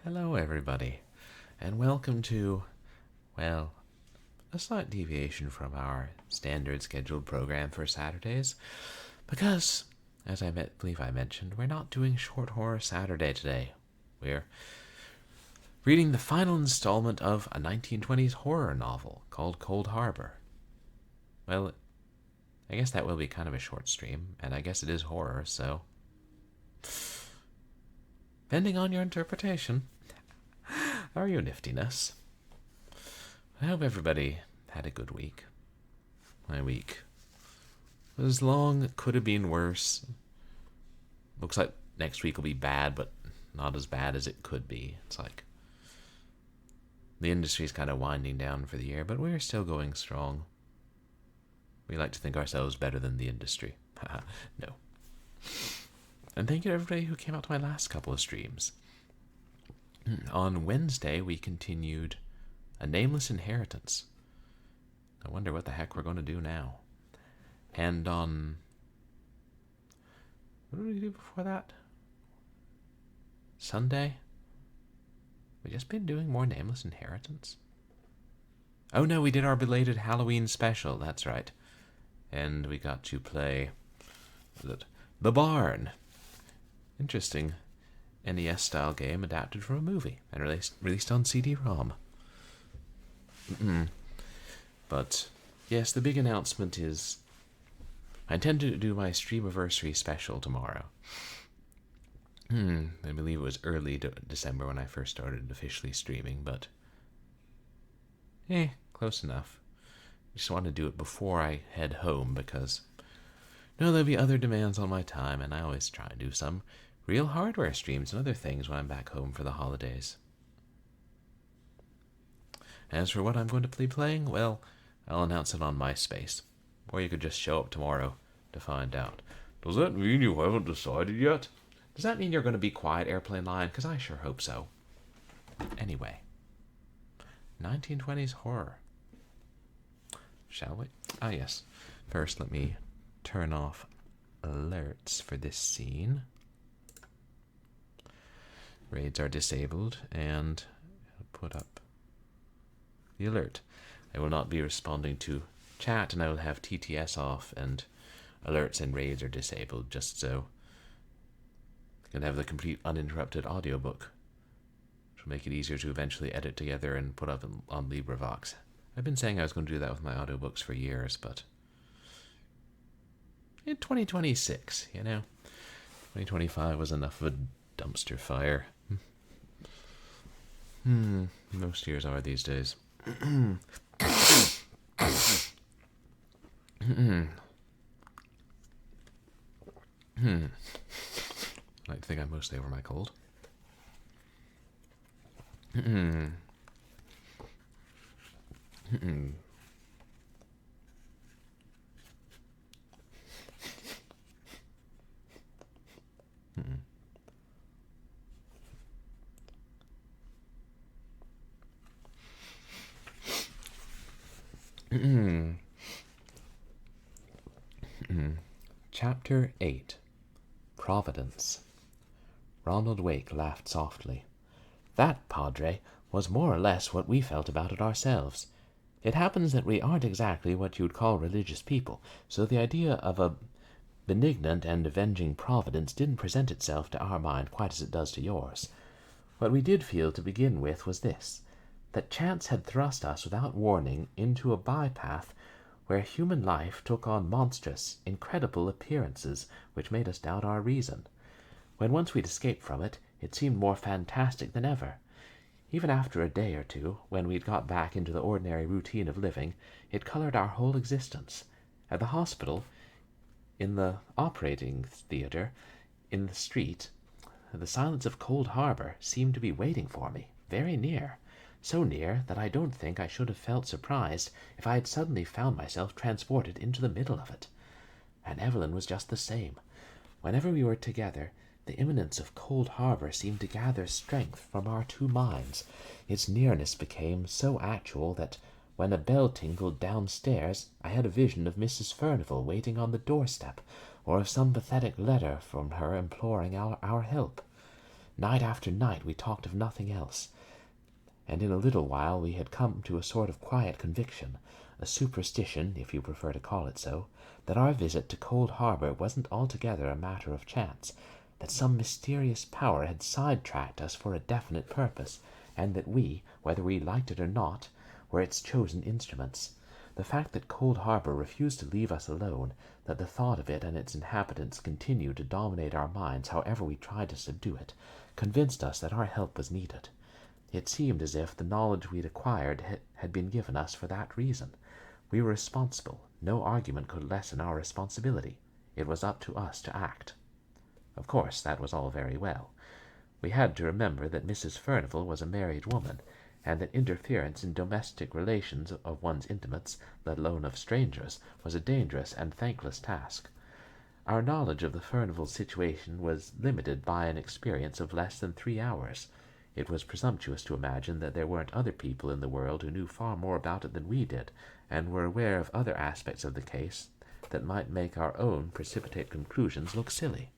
Hello, everybody, and welcome to, well, a slight deviation from our standard scheduled program for Saturdays, because, as I believe I mentioned, we're not doing Short Horror Saturday today. We're reading the final installment of a 1920s horror novel called Cold Harbor. Well, I guess that will be kind of a short stream, and I guess it is horror, so depending on your interpretation, or your niftiness. I hope everybody had a good week. My week was long, could have been worse. Looks like next week will be bad, but not as bad as it could be. It's like the industry's kind of winding down for the year, but we're still going strong. We like to think ourselves better than the industry. No. And thank you to everybody who came out to my last couple of streams. On Wednesday, we continued A Nameless Inheritance. I wonder what the heck we're going to do now. And on... what did we do before that? Sunday? We just been doing more Nameless Inheritance? Oh no, we did our belated Halloween special, that's right. And we got to play... The Barn. Interesting NES-style game adapted from a movie and released on CD-ROM. But, yes, the big announcement is I intend to do my Streamiversary special tomorrow. I believe it was early December when I first started officially streaming, but close enough. I just want to do it before I head home because there'll be other demands on my time, and I always try and do some real hardware streams and other things when I'm back home for the holidays. As for what I'm going to be playing, well, I'll announce it on MySpace. Or you could just show up tomorrow to find out. Does that mean you haven't decided yet? Does that mean you're going to be quiet, Airplane Line? Because I sure hope so. Anyway. 1920s horror. Shall we? Ah, yes. First, let me turn off alerts for this scene. Raids are disabled, and I'll put up the alert. I will not be responding to chat, and I will have TTS off, and alerts and raids are disabled, just so I can have the complete uninterrupted audiobook, which will make it easier to eventually edit together and put up on LibriVox. I've been saying I was going to do that with my audiobooks for years, but in 2026, 2025 was enough of a dumpster fire. Most years are these days. I like to think I'm mostly over my cold. Chapter 8. Providence. Ronald Wake laughed softly. That, Padre, was more or less what we felt about it ourselves. It happens that we aren't exactly what you'd call religious people, so the idea of a benignant and avenging providence didn't present itself to our mind quite as it does to yours. What we did feel to begin with was this, that chance had thrust us without warning into a bypath where human life took on monstrous, incredible appearances which made us doubt our reason. When once we'd escaped from it, it seemed more fantastic than ever. Even after a day or two, when we'd got back into the ordinary routine of living, it colored our whole existence. At the hospital, in the operating theater, in the street, the silence of Cold Harbor seemed to be waiting for me, very near. So near that I don't think I should have felt surprised if I had suddenly found myself transported into the middle of it. And Evelyn was just the same. Whenever we were together, the imminence of Cold Harbor seemed to gather strength from our two minds. Its nearness became so actual that when a bell tinkled downstairs, I had a vision of Mrs. Furnival waiting on the doorstep, or of some pathetic letter from her imploring our help. Night after night we talked of nothing else, and in a little while we had come to a sort of quiet conviction, a superstition, if you prefer to call it so, that our visit to Cold Harbor wasn't altogether a matter of chance, that some mysterious power had sidetracked us for a definite purpose, and that we, whether we liked it or not, were its chosen instruments. The fact that Cold Harbor refused to leave us alone, that the thought of it and its inhabitants continued to dominate our minds however we tried to subdue it, convinced us that our help was needed. It seemed as if the knowledge we'd acquired had been given us for that reason. We were responsible. No argument could lessen our responsibility. It was up to us to act. Of course, that was all very well. We had to remember that Mrs. Furnivall was a married woman, and that interference in domestic relations of one's intimates, let alone of strangers, was a dangerous and thankless task. Our knowledge of the Furnivall situation was limited by an experience of less than 3 hours. It was presumptuous to imagine that there weren't other people in the world who knew far more about it than we did, and were aware of other aspects of the case that might make our own precipitate conclusions look silly.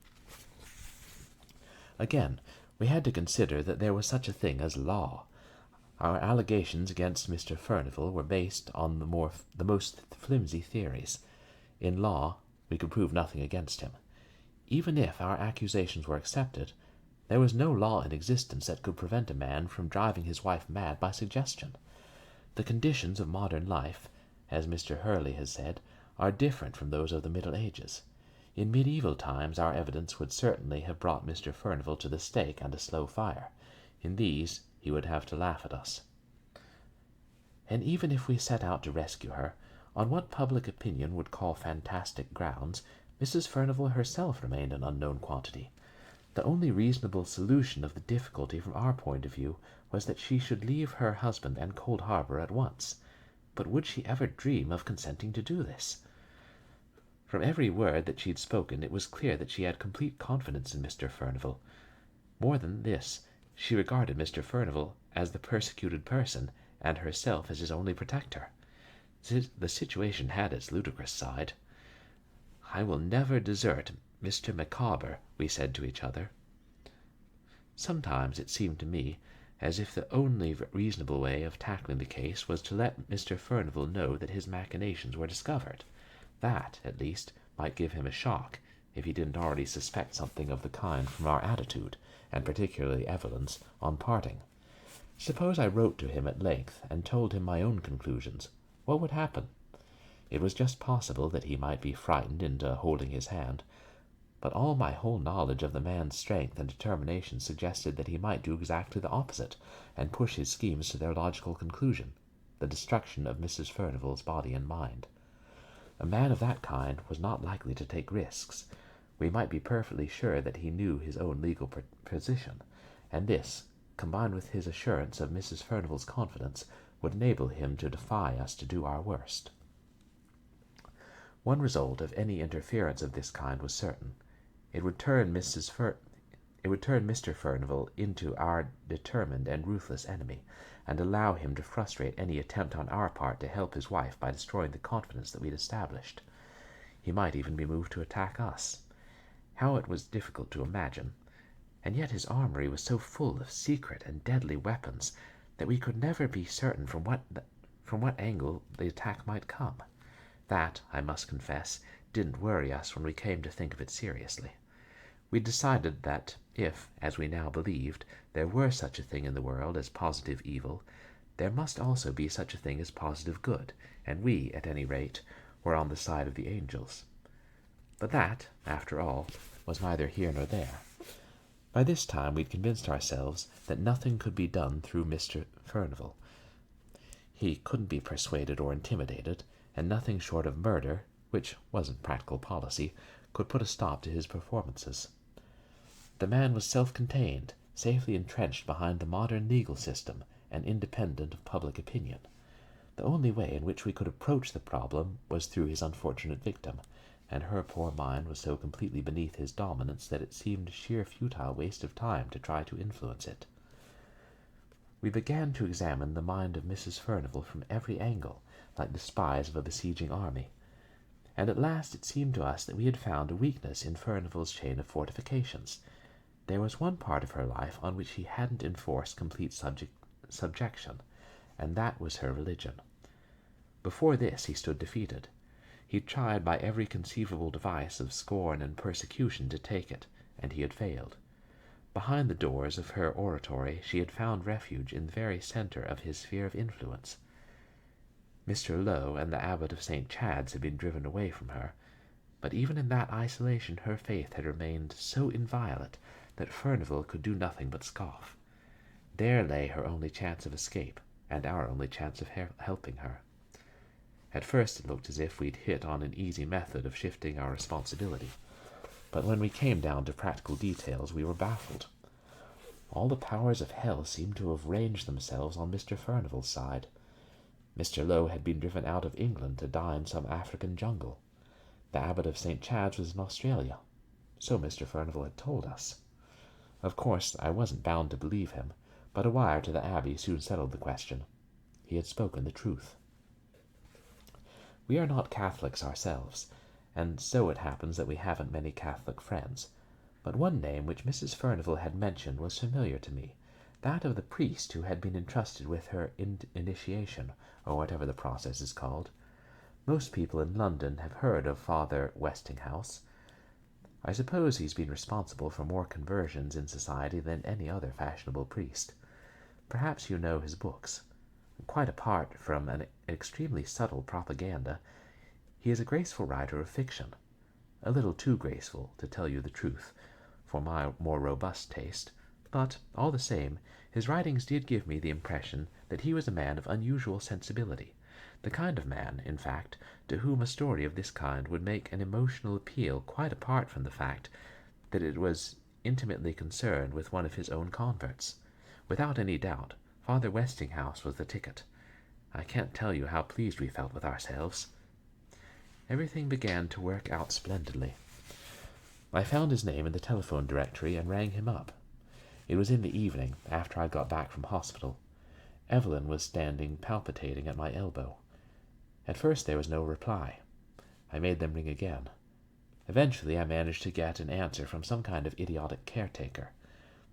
Again, we had to consider that there was such a thing as law. Our allegations against Mr. Furnivall were based on the most flimsy theories. In law, we could prove nothing against him. Even if our accusations were accepted, there was no law in existence that could prevent a man from driving his wife mad by suggestion. The conditions of modern life, as Mr. Hurley has said, are different from those of the Middle Ages. In medieval times our evidence would certainly have brought Mr. Furnivall to the stake and a slow fire. In these he would have to laugh at us. And even if we set out to rescue her, on what public opinion would call fantastic grounds, Mrs. Furnivall herself remained an unknown quantity. The only reasonable solution of the difficulty from our point of view was that she should leave her husband and Cold Harbor at once. But would she ever dream of consenting to do this? From every word that she had spoken, it was clear that she had complete confidence in Mr. Furnivall. More than this, she regarded Mr. Furnivall as the persecuted person, and herself as his only protector. The situation had its ludicrous side. "I will never desert Mr. Micawber," we said to each other. Sometimes it seemed to me as if the only reasonable way of tackling the case was to let Mr. Furnivall know that his machinations were discovered. That, at least, might give him a shock, if he didn't already suspect something of the kind from our attitude, and particularly Evelyn's, on parting. Suppose I wrote to him at length and told him my own conclusions. What would happen? It was just possible that he might be frightened into holding his hand, but all my whole knowledge of the man's strength and determination suggested that he might do exactly the opposite, and push his schemes to their logical conclusion, the destruction of Mrs. Furnivall's body and mind. A man of that kind was not likely to take risks. We might be perfectly sure that he knew his own legal position, and this, combined with his assurance of Mrs. Furnivall's confidence, would enable him to defy us to do our worst. One result of any interference of this kind was certain. It would turn Mr. Furnivall into our determined and ruthless enemy, and allow him to frustrate any attempt on our part to help his wife by destroying the confidence that we'd established. He might even be moved to attack us. How it was difficult to imagine, and yet his armory was so full of secret and deadly weapons that we could never be certain from what angle the attack might come. That, I must confess, didn't worry us when we came to think of it seriously. We decided that if, as we now believed, there were such a thing in the world as positive evil, there must also be such a thing as positive good, and we, at any rate, were on the side of the angels. But that, after all, was neither here nor there. By this time we'd convinced ourselves that nothing could be done through Mr. Furnivall. He couldn't be persuaded or intimidated, and nothing short of murder, which wasn't practical policy, could put a stop to his performances. The man was self-contained, safely entrenched behind the modern legal system, and independent of public opinion. The only way in which we could approach the problem was through his unfortunate victim, and her poor mind was so completely beneath his dominance that it seemed a sheer futile waste of time to try to influence it. We began to examine the mind of Mrs. Furnivall from every angle, like the spies of a besieging army, and at last it seemed to us that we had found a weakness in Furnivall's chain of fortifications. There was one part of her life on which he hadn't enforced complete subjection, and that was her religion. Before this he stood defeated. He'd tried by every conceivable device of scorn and persecution to take it, and he had failed. Behind the doors of her oratory she had found refuge in the very centre of his sphere of influence. Mr. Lowe and the abbot of St. Chad's had been driven away from her, but even in that isolation her faith had remained so inviolate that Furnivall could do nothing but scoff. There lay her only chance of escape, and our only chance of helping her. At first it looked as if we'd hit on an easy method of shifting our responsibility, but when we came down to practical details we were baffled. All the powers of hell seemed to have ranged themselves on Mr. Furnivall's side. Mr. Lowe had been driven out of England to die in some African jungle. The abbot of St. Chad's was in Australia. So Mr. Furnivall had told us. Of course, I wasn't bound to believe him, but a wire to the abbey soon settled the question. He had spoken the truth. We are not Catholics ourselves, and so it happens that we haven't many Catholic friends. But one name which Mrs. Furnivall had mentioned was familiar to me, that of the priest who had been entrusted with her initiation, or whatever the process is called. Most people in London have heard of Father Westinghouse. I suppose he's been responsible for more conversions in society than any other fashionable priest. Perhaps you know his books. Quite apart from an extremely subtle propaganda, he is a graceful writer of fiction. A little too graceful, to tell you the truth, for my more robust taste, but, all the same, his writings did give me the impression that he was a man of unusual sensibility, the kind of man, in fact, to whom a story of this kind would make an emotional appeal quite apart from the fact that it was intimately concerned with one of his own converts. Without any doubt, Father Westinghouse was the ticket. I can't tell you how pleased we felt with ourselves. Everything began to work out splendidly. I found his name in the telephone directory and rang him up. It was in the evening, after I got back from hospital. Evelyn was standing palpitating at my elbow. At first there was no reply. I made them ring again. Eventually I managed to get an answer from some kind of idiotic caretaker.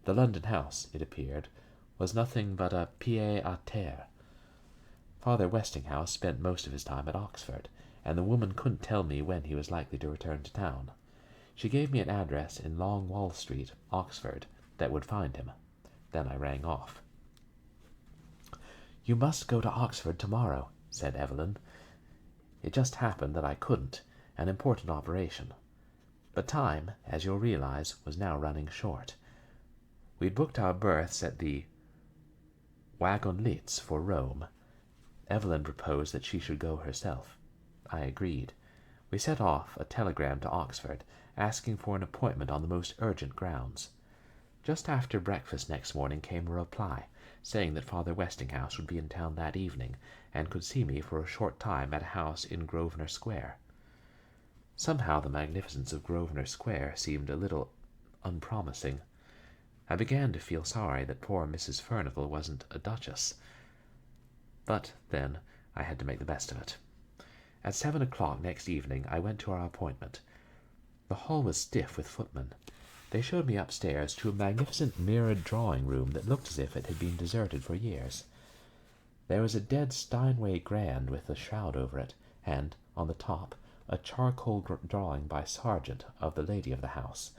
The London house, it appeared, was nothing but a pied-à-terre. Father Westinghouse spent most of his time at Oxford, and the woman couldn't tell me when he was likely to return to town. She gave me an address in Long Wall Street, Oxford, that would find him. Then I rang off. "You must go to Oxford tomorrow," said Evelyn. It just happened that I couldn't, an important operation. But time, as you'll realize, was now running short. We'd booked our berths at the Wagon-Litz for Rome. Evelyn proposed that she should go herself. I agreed. We set off a telegram to Oxford, asking for an appointment on the most urgent grounds. Just after breakfast next morning came a reply, saying that Father Westinghouse would be in town that evening, and could see me for a short time at a house in Grosvenor Square. Somehow the magnificence of Grosvenor Square seemed a little unpromising. I began to feel sorry that poor Mrs. Furnivall wasn't a duchess. But, then, I had to make the best of it. At 7 o'clock next evening I went to our appointment. The hall was stiff with footmen. They showed me upstairs to a magnificent mirrored drawing-room that looked as if it had been deserted for years. There was a dead Steinway grand with a shroud over it, and, on the top, a charcoal drawing by Sargent of the lady of the house,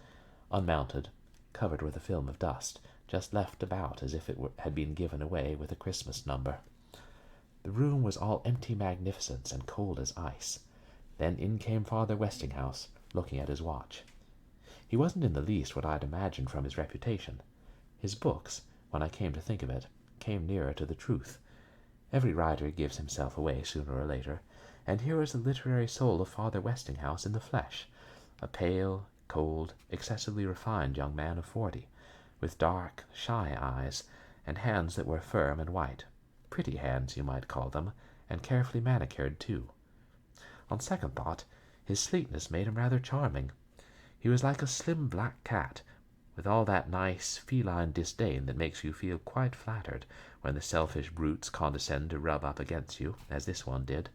unmounted, covered with a film of dust, just left about as if it had been given away with a Christmas number. The room was all empty magnificence and cold as ice. Then in came Father Westinghouse, looking at his watch. He wasn't in the least what I'd imagined from his reputation. His books, when I came to think of it, came nearer to the truth. Every writer gives himself away sooner or later, and here was the literary soul of Father Westinghouse in the flesh, a pale, cold, excessively refined young man of 40, with dark, shy eyes, and hands that were firm and white. Pretty hands, you might call them, and carefully manicured, too. On second thought, his sleekness made him rather charming. He was like a slim black cat, with all that nice feline disdain that makes you feel quite flattered when the selfish brutes condescend to rub up against you, as this one did.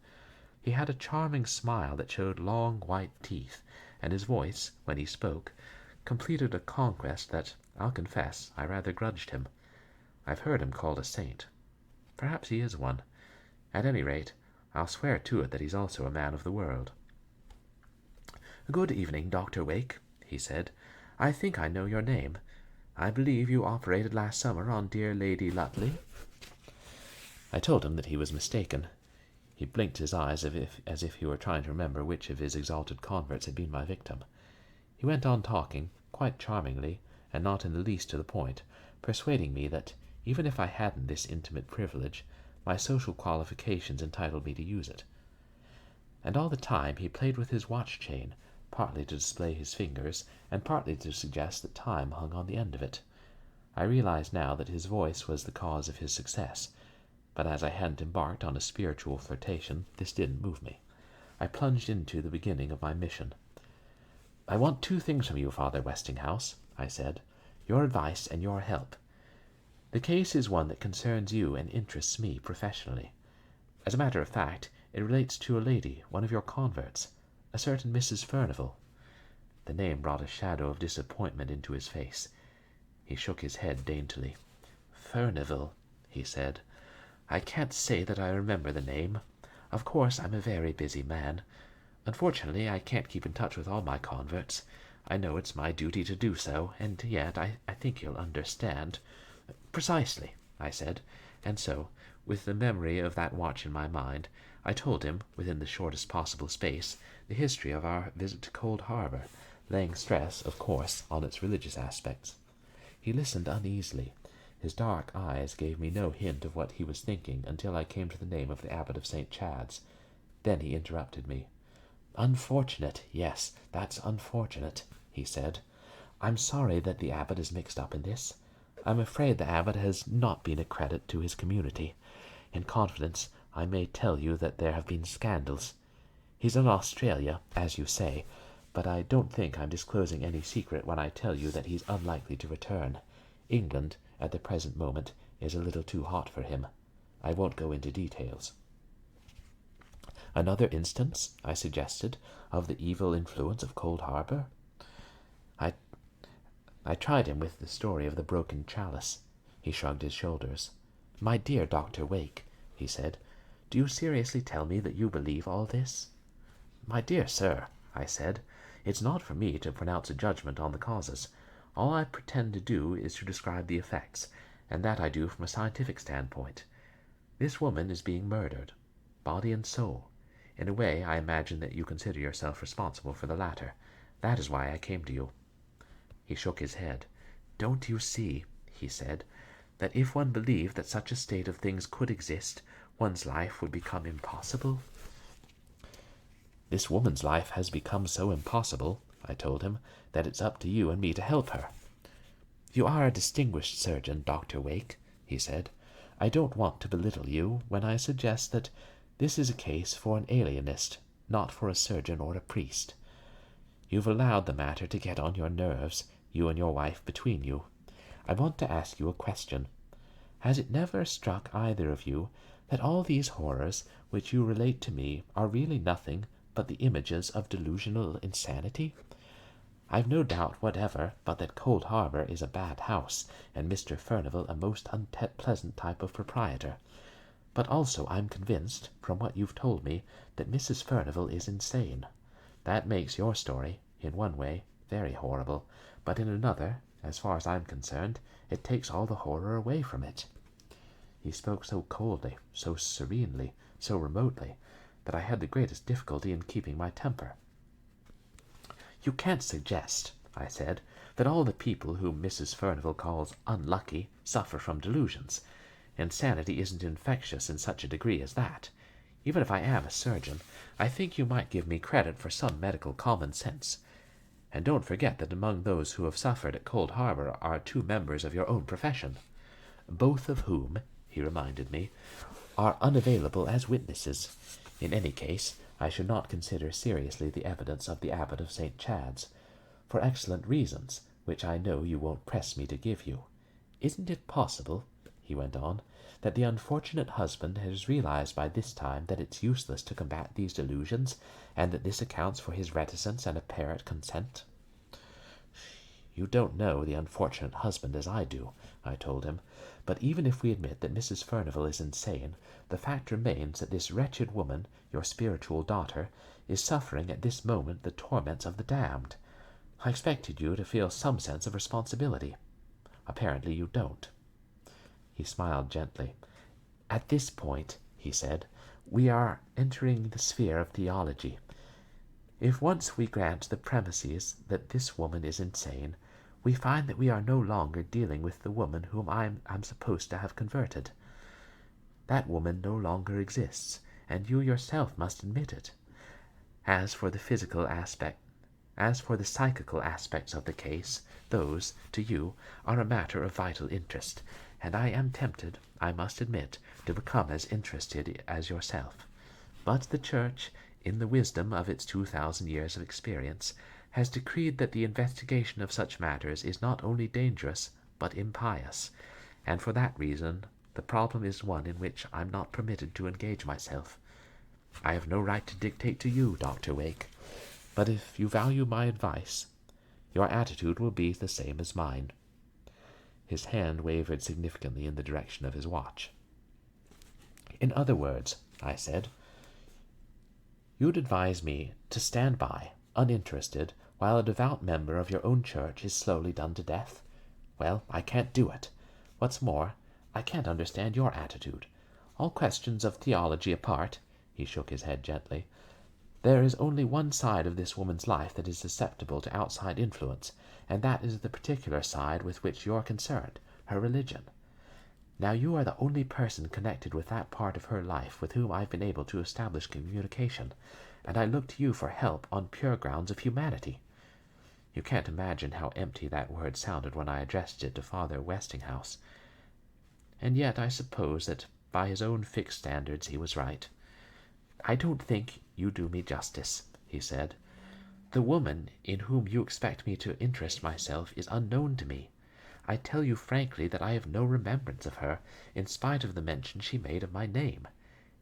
He had a charming smile that showed long white teeth, and his voice, when he spoke, completed a conquest that, I'll confess, I rather grudged him. I've heard him called a saint. Perhaps he is one. At any rate, I'll swear to it that he's also a man of the world. "Good evening, Dr. Wake," he said. "I think I know your name. I believe you operated last summer on dear Lady Lutley." I told him that he was mistaken. He blinked his eyes as if he were trying to remember which of his exalted converts had been my victim. He went on talking, quite charmingly, and not in the least to the point, persuading me that, even if I hadn't this intimate privilege, my social qualifications entitled me to use it. And all the time he played with his watch-chain, partly to display his fingers, and partly to suggest that time hung on the end of it. I realized now that his voice was the cause of his success, but as I hadn't embarked on a spiritual flirtation, this didn't move me. I plunged into the beginning of my mission. "I want two things from you, Father Westinghouse," I said, "your advice and your help. The case is one that concerns you and interests me professionally. As a matter of fact, it relates to a lady, one of your converts, a certain Mrs. Furnival." The name brought a shadow of disappointment into his face. He shook his head daintily. "Furnival," he said. "I can't say that I remember the name. Of course, I'm a very busy man. Unfortunately, I can't keep in touch with all my converts. I know it's my duty to do so, and yet I think you'll understand." "Precisely," I said, and so, with the memory of that watch in my mind, I told him, within the shortest possible space, the history of our visit to Cold Harbour, laying stress, of course, on its religious aspects. He listened uneasily. His dark eyes gave me no hint of what he was thinking until I came to the name of the Abbot of St. Chad's. Then he interrupted me. "Unfortunate, yes, that's unfortunate," he said. "I'm sorry that the abbot is mixed up in this. I'm afraid the abbot has not been a credit to his community. In confidence, I may tell you that there have been scandals. He's in Australia, as you say, but I don't think I'm disclosing any secret when I tell you that he's unlikely to return. England, at the present moment, is a little too hot for him. I won't go into details." "Another instance," I suggested, "of the evil influence of Cold Harbour?" I tried him with the story of the broken chalice. He shrugged his shoulders. "My dear Dr. Wake," he said, "do you seriously tell me that you believe all this?" "My dear sir," I said, "it's not for me to pronounce a judgment on the causes. All I pretend to do is to describe the effects, and that I do from a scientific standpoint. This woman is being murdered, body and soul. In a way, I imagine that you consider yourself responsible for the latter. That is why I came to you." He shook his head. "Don't you see," he said, "that if one believed that such a state of things could exist, one's life would become impossible?" "This woman's life has become so impossible," I told him, "that it's up to you and me to help her." "You are a distinguished surgeon, Dr. Wake," he said. "I don't want to belittle you when I suggest that this is a case for an alienist, not for a surgeon or a priest. You've allowed the matter to get on your nerves, you and your wife between you. I want to ask you a question. Has it never struck either of you that all these horrors which you relate to me are really nothing but the images of delusional insanity? I've no doubt whatever but that Cold Harbour is a bad house, and Mr. Furnival a most unpleasant type of proprietor. But also I'm convinced, from what you've told me, that Mrs. Furnival is insane. That makes your story, in one way, very horrible, but in another, as far as I'm concerned, it takes all the horror away from it." He spoke so coldly, so serenely, so remotely, that I had the greatest difficulty in keeping my temper. "You can't suggest," I said, "that all the people whom Mrs. Furnival calls unlucky suffer from delusions. Insanity isn't infectious in such a degree as that. Even if I am a surgeon, I think you might give me credit for some medical common sense. And don't forget that among those who have suffered at Cold Harbour are two members of your own profession, both of whom," he reminded me, "are unavailable as witnesses. In any case, I should not consider seriously the evidence of the Abbot of St. Chad's, for excellent reasons, which I know you won't press me to give you. Isn't it possible," he went on, "that the unfortunate husband has realized by this time that it's useless to combat these delusions, and that this accounts for his reticence and apparent consent?" You don't know the unfortunate husband as I do, I told him, but even if we admit that Mrs. Furnivall is insane, the fact remains that this wretched woman, your spiritual daughter, is suffering at this moment the torments of the damned. I expected you to feel some sense of responsibility. Apparently you don't. He smiled gently. At this point, he said, we are entering the sphere of theology. If once we grant the premises that this woman is insane, we find that we are no longer dealing with the woman whom I am supposed to have converted. That woman no longer exists, and you yourself must admit it. As for the psychical aspects of the case, those, to you, are a matter of vital interest, and I am tempted, I must admit, to become as interested as yourself. But the Church, in the wisdom of its 2,000 years of experience, has decreed that the investigation of such matters is not only dangerous, but impious, and for that reason the problem is one in which I am not permitted to engage myself. I have no right to dictate to you, Dr. Wake, but if you value my advice, your attitude will be the same as mine. His hand wavered significantly in the direction of his watch. In other words, I said, you'd advise me to stand by, uninterested, while a devout member of your own church is slowly done to death? Well, I can't do it. What's more, I can't understand your attitude. All questions of theology apart, he shook his head gently, there is only one side of this woman's life that is susceptible to outside influence, and that is the particular side with which you're concerned, her religion. Now you are the only person connected with that part of her life with whom I've been able to establish communication, and I look to you for help on pure grounds of humanity. You can't imagine how empty that word sounded when I addressed it to Father Westinghouse. And yet I suppose that by his own fixed standards he was right. I don't think you do me justice, he said. The woman in whom you expect me to interest myself is unknown to me. I tell you frankly that I have no remembrance of her, in spite of the mention she made of my name.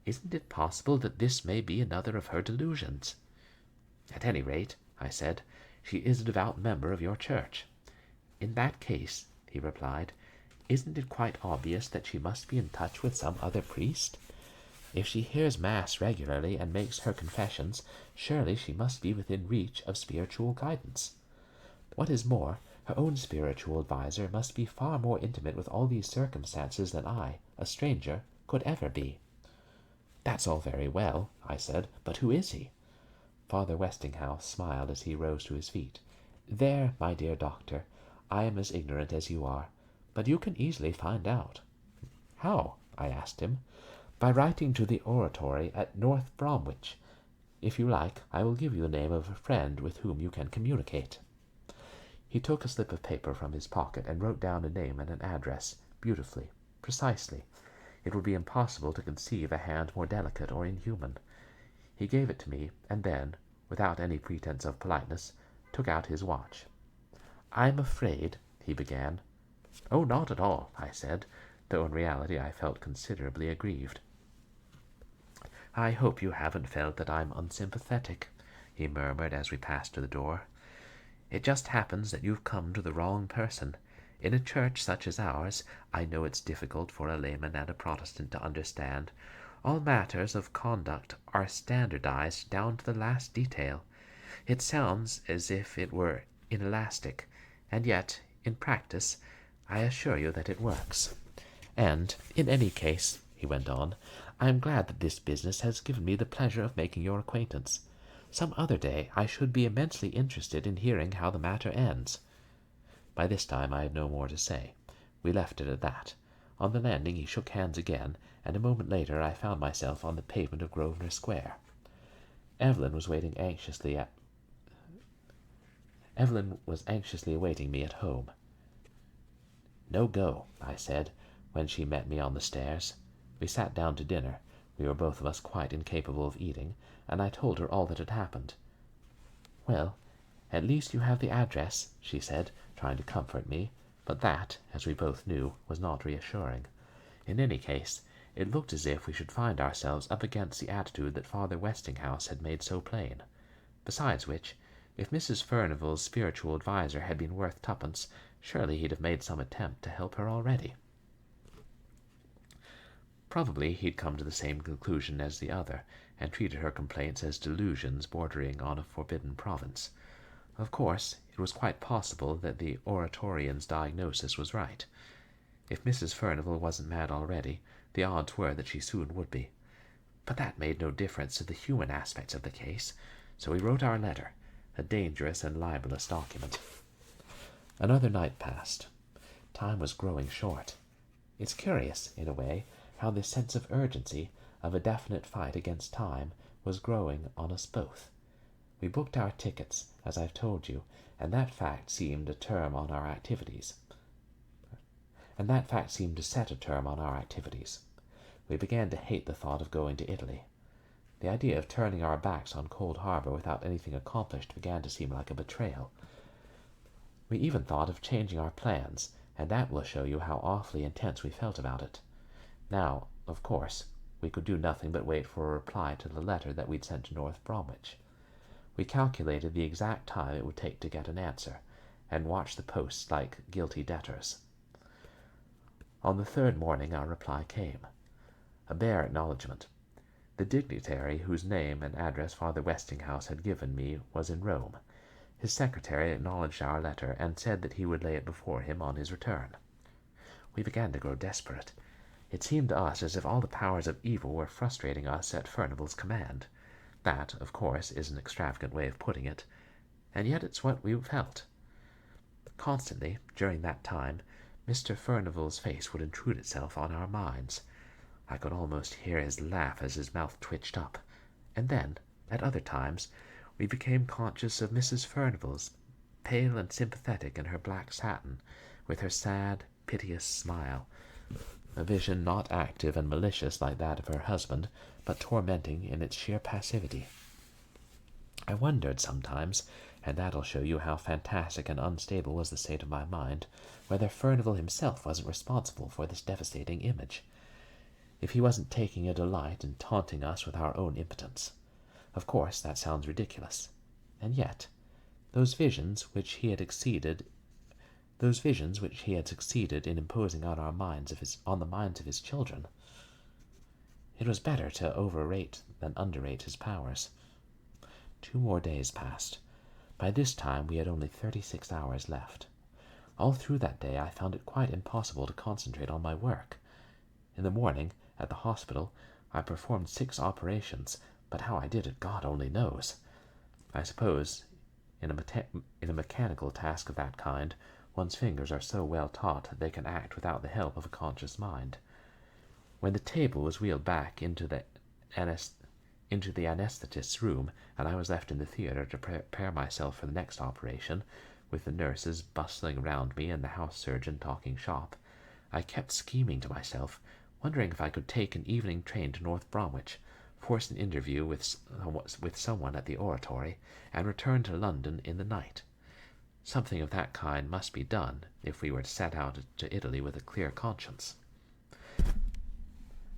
Isn't it possible that this may be another of her delusions? At any rate, I said, she is a devout member of your church. In that case, he replied, isn't it quite obvious that she must be in touch with some other priest? If she hears Mass regularly and makes her confessions, surely she must be within reach of spiritual guidance. What is more, her own spiritual adviser must be far more intimate with all these circumstances than I, a stranger, could ever be. That's all very well, I said, but who is he? Father Westinghouse smiled as he rose to his feet. There, my dear doctor, I am as ignorant as you are, but you can easily find out. How? I asked him. By writing to the oratory at North Bromwich. If you like, I will give you the name of a friend with whom you can communicate. He took a slip of paper from his pocket and wrote down a name and an address, beautifully, precisely. It would be impossible to conceive a hand more delicate or inhuman. He gave it to me, and then, without any pretense of politeness, took out his watch. I'm afraid, he began. Oh, not at all, I said, though in reality I felt considerably aggrieved. I hope you haven't felt that I'm unsympathetic, he murmured as we passed to the door. It just happens that you've come to the wrong person. In a church such as ours, I know it's difficult for a layman and a Protestant to understand. All matters of conduct are standardized down to the last detail. It sounds as if it were inelastic, and yet, in practice, I assure you that it works. And, in any case, he went on, I am glad that this business has given me the pleasure of making your acquaintance. Some other day I should be immensely interested in hearing how the matter ends. By this time I had no more to say. We left it at that. On the landing he shook hands again, and a moment later I found myself on the pavement of Grosvenor Square. Evelyn was anxiously awaiting me at home. No go, I said, when she met me on the stairs. We sat down to dinner. We were both of us quite incapable of eating, and I told her all that had happened. Well, at least you have the address, she said, trying to comfort me, but that, as we both knew, was not reassuring. In any case, it looked as if we should find ourselves up against the attitude that Father Westinghouse had made so plain. Besides which, If Mrs. Furnivall's spiritual adviser had been worth twopence, surely he'd have made some attempt to help her already. Probably he'd come to the same conclusion as the other, and treated her complaints as delusions bordering on a forbidden province. Of course, it was quite possible that the oratorian's diagnosis was right. If Mrs. Furnivall wasn't mad already, the odds were that she soon would be. But that made no difference to the human aspects of the case, so we wrote our letter, a dangerous and libelous document. Another night passed. Time was growing short. It's curious, in a way, how this sense of urgency, of a definite fight against time, was growing on us both. We booked our tickets, as I've told you, and that fact seemed to set a term on our activities. We began to hate the thought of going to Italy. The idea of turning our backs on Cold Harbour without anything accomplished began to seem like a betrayal. We even thought of changing our plans, and that will show you how awfully intense we felt about it. Now, of course, we could do nothing but wait for a reply to the letter that we'd sent to North Bromwich. We calculated the exact time it would take to get an answer, and watched the posts like guilty debtors. On the third morning our reply came. A bare acknowledgment. The dignitary whose name and address Father Westinghouse had given me was in Rome. His secretary acknowledged our letter and said that he would lay it before him on his return. We began to grow desperate. It seemed to us as if all the powers of evil were frustrating us at Furnivall's command. That, of course, is an extravagant way of putting it, and yet it's what we felt. Constantly, during that time, Mr. Furnivall's face would intrude itself on our minds. I could almost hear his laugh as his mouth twitched up, and then, at other times, we became conscious of Mrs. Furnivall's, pale and sympathetic in her black satin, with her sad, piteous smile, a vision not active and malicious like that of her husband, but tormenting in its sheer passivity. I wondered sometimes, and that'll show you how fantastic and unstable was the state of my mind, whether Furnivall himself wasn't responsible for this devastating image. If he wasn't taking a delight in taunting us with our own impotence. Of course, that sounds ridiculous. And yet, those visions which he had succeeded in imposing on the minds of his children. It was better to overrate than underrate his powers. 2 more days passed. By this time we had only 36 hours left. All through that day I found it quite impossible to concentrate on my work. In the morning, at the hospital, I performed 6 operations, but how I did it God only knows. I suppose, in a mechanical task of that kind, one's fingers are so well taught that they can act without the help of a conscious mind. When the table was wheeled back into the anesthetist's room, and I was left in the theatre to prepare myself for the next operation, with the nurses bustling round me and the house surgeon talking shop, I kept scheming to myself, wondering if I could take an evening train to North Bromwich, force an interview with someone at the oratory, and return to London in the night. Something of that kind must be done if we were to set out to Italy with a clear conscience.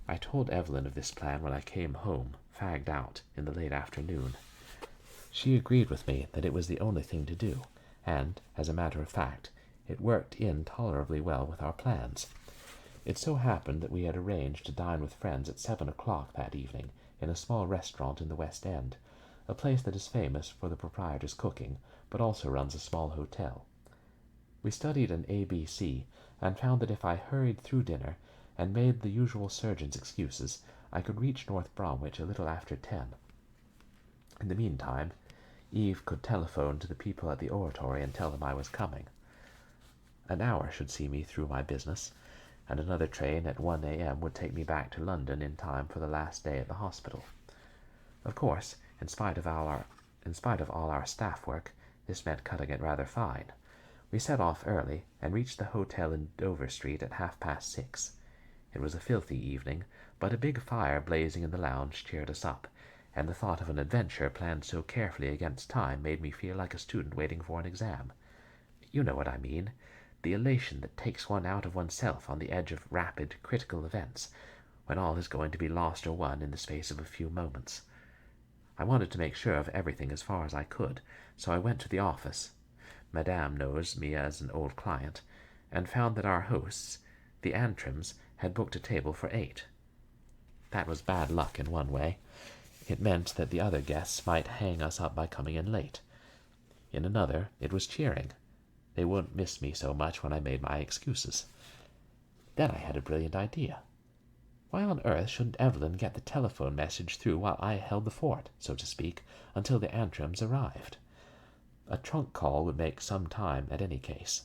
I told Evelyn of this plan when I came home, fagged out, in the late afternoon. She agreed with me that it was the only thing to do, and, as a matter of fact, it worked in tolerably well with our plans. It so happened that we had arranged to dine with friends at 7 o'clock that evening in a small restaurant in the West End, a place that is famous for the proprietor's cooking, but also runs a small hotel. We studied an ABC, and found that if I hurried through dinner and made the usual surgeon's excuses, I could reach North Bromwich a little after 10. In the meantime, Eve could telephone to the people at the oratory and tell them I was coming. An hour should see me through my business, and another train at 1 a.m. would take me back to London in time for the last day at the hospital. Of course, in spite of all our staff work, this meant cutting it rather fine. We set off early, and reached the hotel in Dover Street at 6:30. It was a filthy evening, but a big fire blazing in the lounge cheered us up, and the thought of an adventure planned so carefully against time made me feel like a student waiting for an exam. You know what I mean. The elation that takes one out of oneself on the edge of rapid, critical events, when all is going to be lost or won in the space of a few moments. I wanted to make sure of everything as far as I could, so I went to the office. Madame knows me as an old client, and found that our hosts, the Antrims, had booked a table for 8. That was bad luck in one way. It meant that the other guests might hang us up by coming in late. In another, it was cheering. They wouldn't miss me so much when I made my excuses. Then I had a brilliant idea. Why on earth shouldn't Evelyn get the telephone message through while I held the fort, so to speak, until the Antrims arrived? A trunk call would take some time in any case.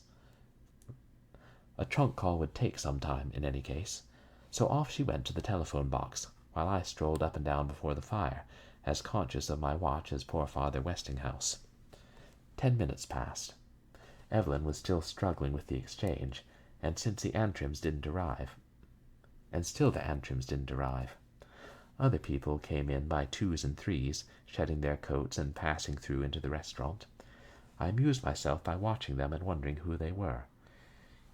So off she went to the telephone box, while I strolled up and down before the fire, as conscious of my watch as poor Father Westinghouse. 10 minutes passed. Evelyn was still struggling with the exchange, and still the Antrims didn't arrive. Other people came in by 2s and 3s, shedding their coats and passing through into the restaurant. I amused myself by watching them and wondering who they were.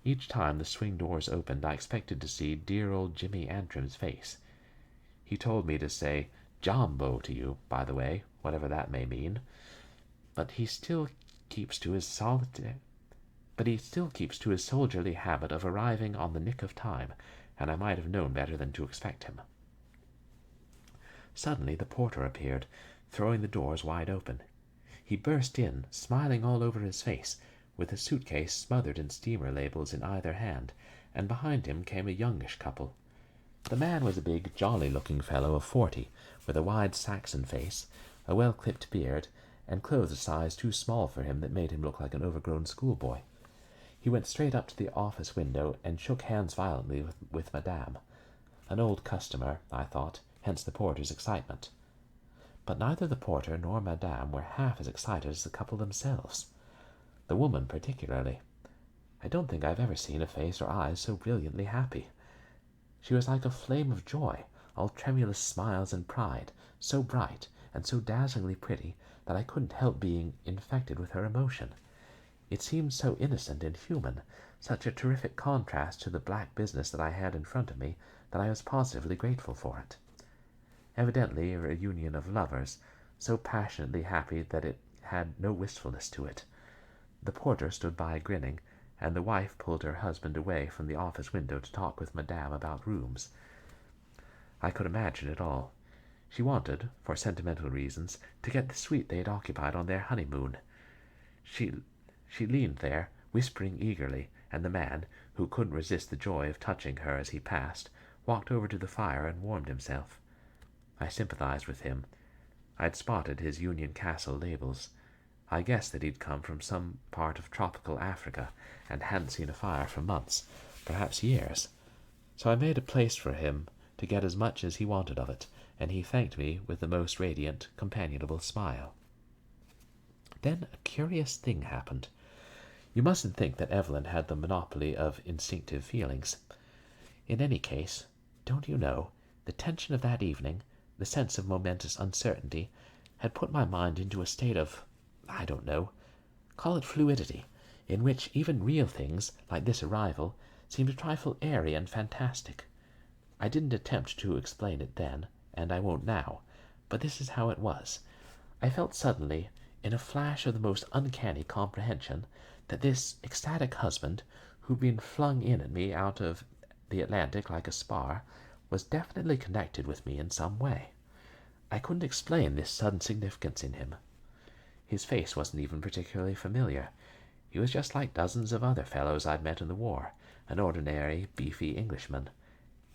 Each time the swing doors opened, I expected to see dear old Jimmy Antrim's face. He told me to say "Jumbo" to you, by the way, whatever that may mean. But he still keeps to his soldierly habit of arriving on the nick of time, and I might have known better than to expect him. Suddenly the porter appeared, throwing the doors wide open. He burst in, smiling all over his face, with a suitcase smothered in steamer labels in either hand, and behind him came a youngish couple. The man was a big, jolly-looking fellow of 40, with a wide Saxon face, a well-clipped beard, and clothes a size too small for him that made him look like an overgrown schoolboy. He went straight up to the office window and shook hands violently with Madame. An old customer, I thought, hence the porter's excitement. But neither the porter nor Madame were half as excited as the couple themselves. The woman particularly. I don't think I've ever seen a face or eyes so brilliantly happy. She was like a flame of joy, all tremulous smiles and pride, so bright and so dazzlingly pretty that I couldn't help being infected with her emotion. It seemed so innocent and human, such a terrific contrast to the black business that I had in front of me, that I was positively grateful for it. Evidently a reunion of lovers, so passionately happy that it had no wistfulness to it. The porter stood by grinning, and the wife pulled her husband away from the office window to talk with Madame about rooms. I could imagine it all. She wanted, for sentimental reasons, to get the suite they had occupied on their honeymoon. She leaned there, whispering eagerly, and the man, who couldn't resist the joy of touching her as he passed, walked over to the fire and warmed himself. I sympathized with him. I'd spotted his Union Castle labels. I guessed that he'd come from some part of tropical Africa and hadn't seen a fire for months, perhaps years. So I made a place for him to get as much as he wanted of it, and he thanked me with the most radiant, companionable smile. Then a curious thing happened. You mustn't think that Evelyn had the monopoly of instinctive feelings. In any case, don't you know, the tension of that evening, the sense of momentous uncertainty, had put my mind into a state of, I don't know, call it fluidity, in which even real things, like this arrival, seemed a trifle airy and fantastic. I didn't attempt to explain it then, and I won't now, but this is how it was. I felt suddenly, in a flash of the most uncanny comprehension, that this ecstatic husband, who'd been flung in at me out of the Atlantic like a spar, was definitely connected with me in some way. I couldn't explain this sudden significance in him. His face wasn't even particularly familiar. He was just like dozens of other fellows I'd met in the war, an ordinary, beefy Englishman.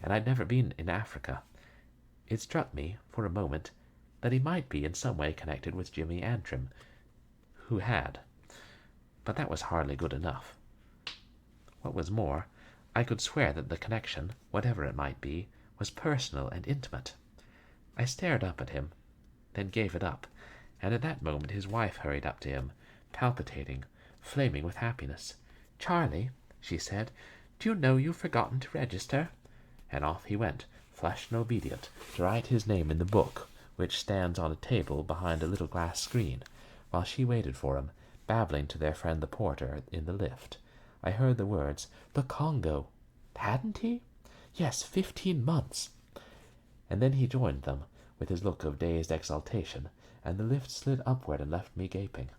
And I'd never been in Africa. It struck me, for a moment, that he might be in some way connected with Jimmy Antrim, who had. But that was hardly good enough. What was more, I could swear that the connection, whatever it might be, was personal and intimate. I stared up at him, then gave it up, and at that moment his wife hurried up to him, palpitating, flaming with happiness. "Charlie," she said, "do you know you've forgotten to register?" And off he went, flushed and obedient, to write his name in the book, which stands on a table behind a little glass screen, while she waited for him, babbling to their friend the porter in the lift. I heard the words, "The Congo." Hadn't he? Yes, 15 months. And then he joined them, with his look of dazed exaltation, and the lift slid upward and left me gaping.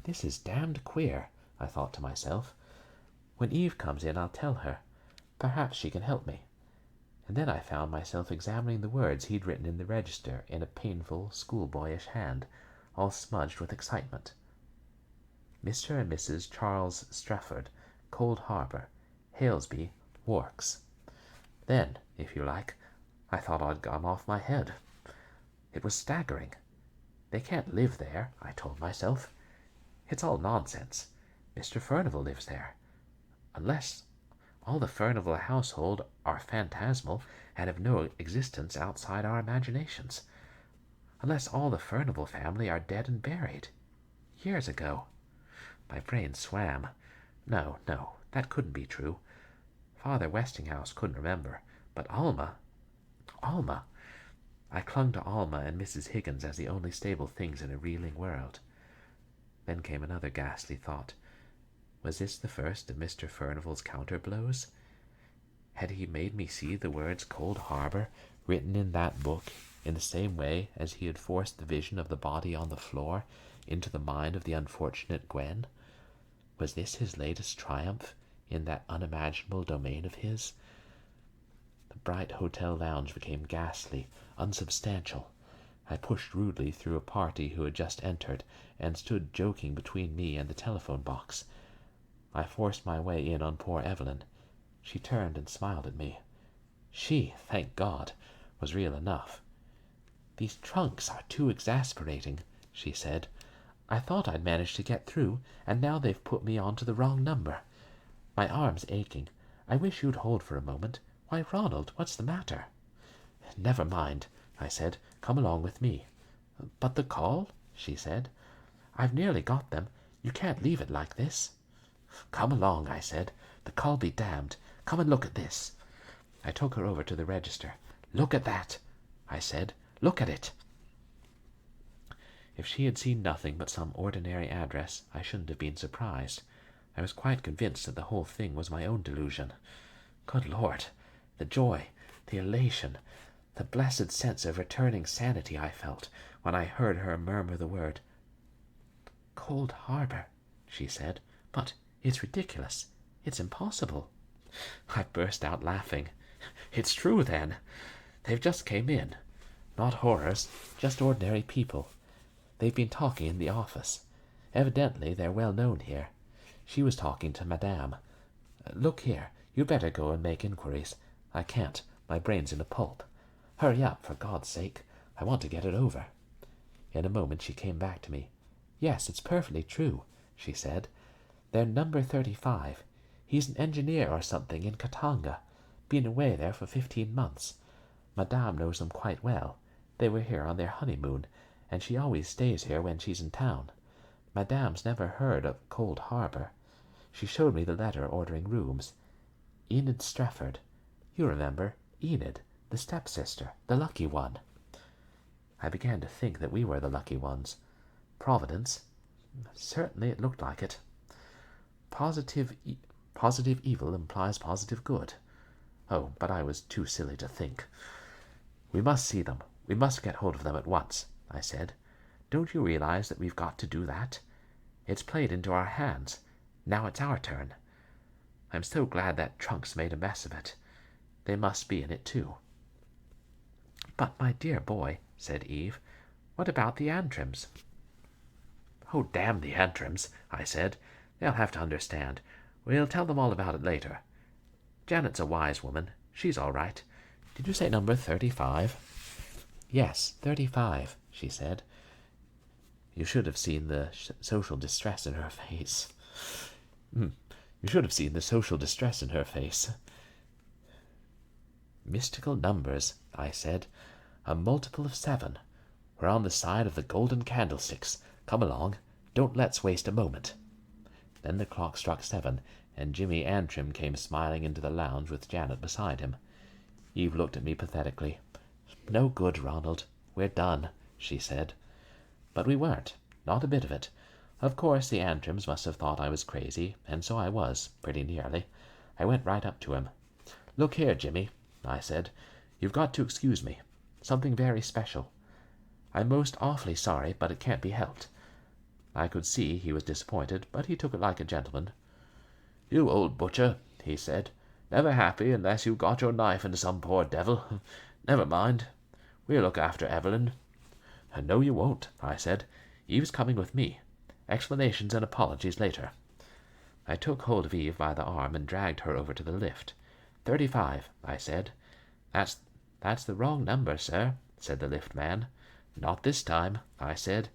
This is damned queer, I thought to myself. When Eve comes in, I'll tell her. Perhaps she can help me. And then I found myself examining the words he'd written in the register in a painful, schoolboyish hand, all smudged with excitement. Mr. and Mrs. Charles Strafford, Cold Harbour, Halesby, Works. Then, if you like, I thought I'd gone off my head. It was staggering. They can't live there, I told myself. It's all nonsense. Mr. Furnival lives there. Unless all the Furnival household are phantasmal and have no existence outside our imaginations. Unless all the Furnival family are dead and buried. Years ago. My brain swam. No, that couldn't be true. Father Westinghouse couldn't remember. But Alma. I clung to Alma and Mrs. Higgins as the only stable things in a reeling world. Then came another ghastly thought. Was this the first of Mr. Furnival's counter-blows? Had he made me see the words Cold Harbour written in that book in the same way as he had forced the vision of the body on the floor into the mind of the unfortunate Gwen? Was this his latest triumph in that unimaginable domain of his? The bright hotel lounge became ghastly, unsubstantial. I pushed rudely through a party who had just entered and stood joking between me and the telephone box. I forced my way in on poor Evelyn. She turned and smiled at me. She, thank God, was real enough. "These trunks are too exasperating," she said. "I thought I'd managed to get through, and now they've put me on to the wrong number. My arm's aching. I wish you'd hold for a moment. Why, Ronald, what's the matter?" "Never mind," I said. "Come along with me." "But the call?" she said. "I've nearly got them. You can't leave it like this." "Come along," I said. "The call be damned. Come and look at this." I took her over to the register. "Look at that," I said. "Look at it." If she had seen nothing but some ordinary address, I shouldn't have been surprised. I was quite convinced that the whole thing was my own delusion. Good Lord! The joy, the elation, the blessed sense of returning sanity I felt when I heard her murmur the word. "Cold Harbour," she said. "But it's ridiculous. It's impossible." I burst out laughing. "It's true, then. They've just came in. Not horrors, just ordinary people. They've been talking in the office. Evidently they're well known here. She was talking to Madame. Look here, you'd better go and make inquiries. I can't. My brain's in a pulp. Hurry up, for God's sake. I want to get it over." In a moment she came back to me. "Yes, it's perfectly true," she said. "They're number 35. He's an engineer or something in Katanga. Been away there for 15 months. Madame knows them quite well. They were here on their honeymoon, and she always stays here when she's in town. Madame's never heard of Cold Harbour. She showed me the letter ordering rooms. Enid Strafford. You remember, Enid, the stepsister, the lucky one." I began to think that we were the lucky ones. Providence? Certainly it looked like it. Positive evil implies positive good. Oh, but I was too silly to think. "We must see them. We must get hold of them at once," I said. "Don't you realize that we've got to do that? It's played into our hands. Now it's our turn. I'm so glad that trunk's made a mess of it. They must be in it, too." "But, my dear boy," said Eve, "what about the Antrims?" "Oh, damn the Antrims," I said. "They'll have to understand. We'll tell them all about it later. Janet's a wise woman. She's all right. Did you say number 35? "Yes, 35, she said. You should have seen the social distress in her face. You should have seen the social distress in her face. "Mystical numbers," I said. "A multiple of 7. We're on the side of the golden candlesticks. Come along. Don't let's waste a moment." Then the clock struck 7, and Jimmy Antrim came smiling into the lounge with Janet beside him. Eve looked at me pathetically. "No good, Ronald. We're done," she said. But we weren't. Not a bit of it. Of course the Antrims must have thought I was crazy, and so I was, pretty nearly. I went right up to him. "Look here, Jimmy," I said. "You've got to excuse me. Something very special. I'm most awfully sorry, but it can't be helped." I could see he was disappointed, but he took it like a gentleman. "You old butcher," he said, "never happy unless you've got your knife into some poor devil. Never mind. We'll look after Evelyn." "No, you won't," I said. "Eve's coming with me. Explanations and apologies later." I took hold of Eve by the arm and dragged her over to the lift. 35, I said. That's the wrong number, sir," said the lift man. "Not this time," I said,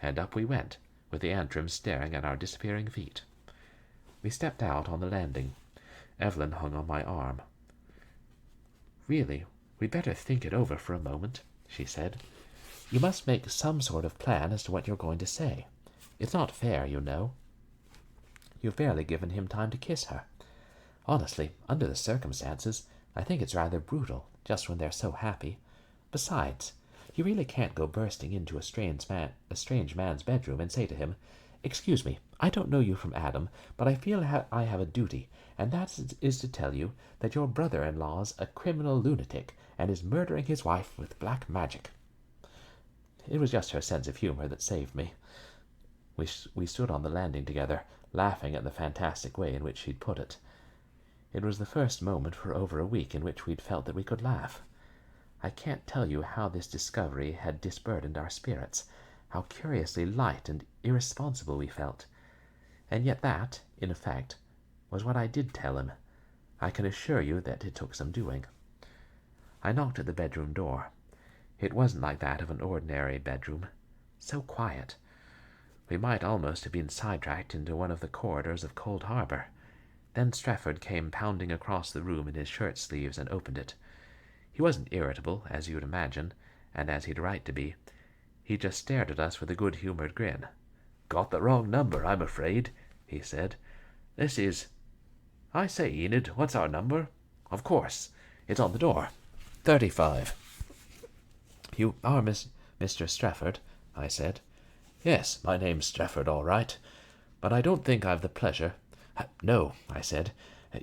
and up we went, with the Antrams staring at our disappearing feet. We stepped out on the landing. Evelyn hung on my arm. "Really, we'd better think it over for a moment," she said. "You must make some sort of plan as to what you're going to say. It's not fair, you know. You've barely given him time to kiss her. Honestly, under the circumstances, I think it's rather brutal, just when they're so happy. Besides, you really can't go bursting into a strange man's bedroom and say to him, 'Excuse me, I don't know you from Adam, but I feel I have a duty, and that is to tell you that your brother-in-law's a criminal lunatic and is murdering his wife with black magic.'" It was just her sense of humor that saved me. We stood on the landing together, laughing at the fantastic way in which she'd put it. It was the first moment for over a week in which we'd felt that we could laugh. I can't tell you how this discovery had disburdened our spirits, how curiously light and irresponsible we felt. And yet that, in effect, was what I did tell him. I can assure you that it took some doing. I knocked at the bedroom door. It wasn't like that of an ordinary bedroom. So quiet. We might almost have been sidetracked into one of the corridors of Cold Harbour. Then Strepherd came pounding across the room in his shirt-sleeves and opened it. He wasn't irritable, as you'd imagine, and as he'd right to be. He just stared at us with a good-humoured grin. "Got the wrong number, I'm afraid," he said. "This is... I say, Enid, what's our number? Of course, it's on the door. 35. "You are Mr. Strepherd," I said. "Yes, my name's Strepherd, all right. But I don't think I've the pleasure—" "No," I said.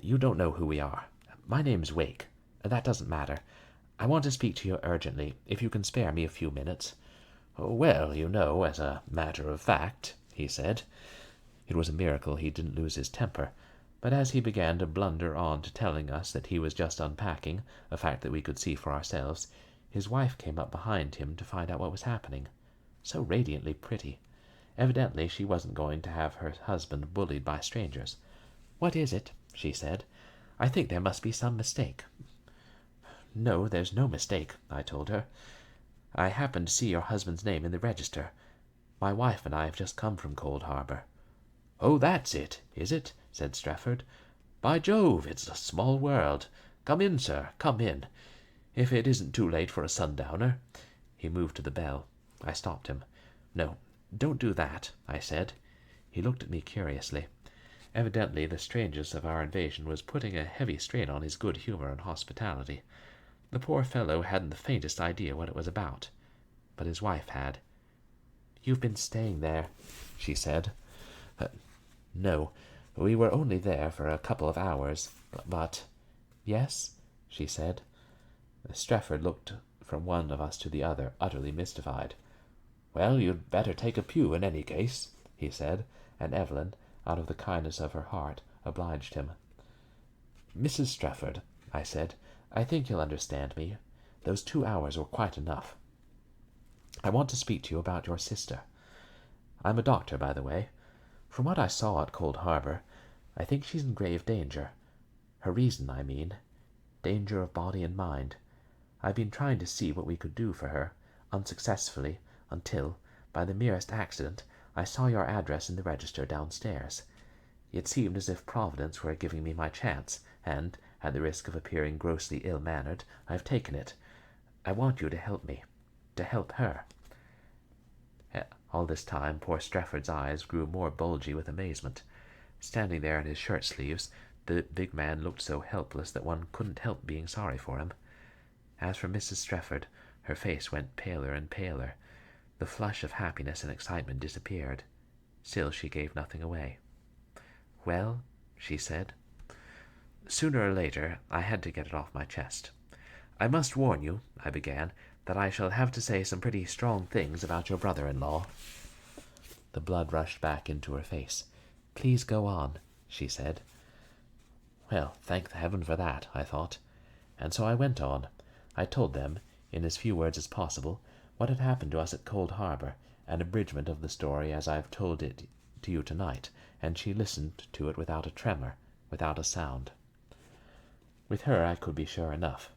"You don't know who we are. My name's Wake. That doesn't matter. I want to speak to you urgently, if you can spare me a few minutes." "Well, you know, as a matter of fact," he said. It was a miracle he didn't lose his temper, but as he began to blunder on to telling us that he was just unpacking, a fact that we could see for ourselves, his wife came up behind him to find out what was happening. So radiantly pretty. Evidently she wasn't going to have her husband bullied by strangers. "What is it?" she said. "I think there must be some mistake." "No, there's no mistake," I told her. "I happened to see your husband's name in the register. My wife and I have just come from Cold Harbour." "Oh, that's it, is it?" said Strepherd. "By Jove, it's a small world. Come in, sir, come in. If it isn't too late for a sundowner." He moved to the bell. I stopped him. "No, don't do that," I said. He looked at me curiously. Evidently the strangeness of our invasion was putting a heavy strain on his good humour and hospitality. The poor fellow hadn't the faintest idea what it was about. But his wife had. "You've been staying there," she said. "No, we were only there for a couple of hours, but—" "Yes?" she said. Strepherd looked from one of us to the other, utterly mystified. "Well, you'd better take a pew in any case," he said, and Evelyn, out of the kindness of her heart, obliged him. "Mrs. Strepherd," I said, "I think you'll understand me. Those 2 hours were quite enough. I want to speak to you about your sister. I'm a doctor, by the way. From what I saw at Cold Harbour, I think she's in grave danger. Her reason, I mean. Danger of body and mind. I've been trying to see what we could do for her, unsuccessfully, until, by the merest accident, I saw your address in the register downstairs. It seemed as if Providence were giving me my chance, and, at the risk of appearing grossly ill-mannered, I've taken it. I want you to help me. To help her." All this time poor Strepherd's eyes grew more bulgy with amazement. Standing there in his shirt-sleeves, the big man looked so helpless that one couldn't help being sorry for him. As for Mrs. Strepherd, her face went paler and paler. The flush of happiness and excitement disappeared. Still she gave nothing away. "Well," she said. "Sooner or later I had to get it off my chest. I must warn you," I began, that I shall have to say some pretty strong things about your brother-in-law." The blood rushed back into her face. "Please go on," she said. Well, thank heaven for that, I thought. And so I went on. I told them, in as few words as possible, what had happened to us at Cold Harbour, an abridgment of the story as I have told it to you tonight, and she listened to it without a tremor, without a sound. With her I could be sure enough.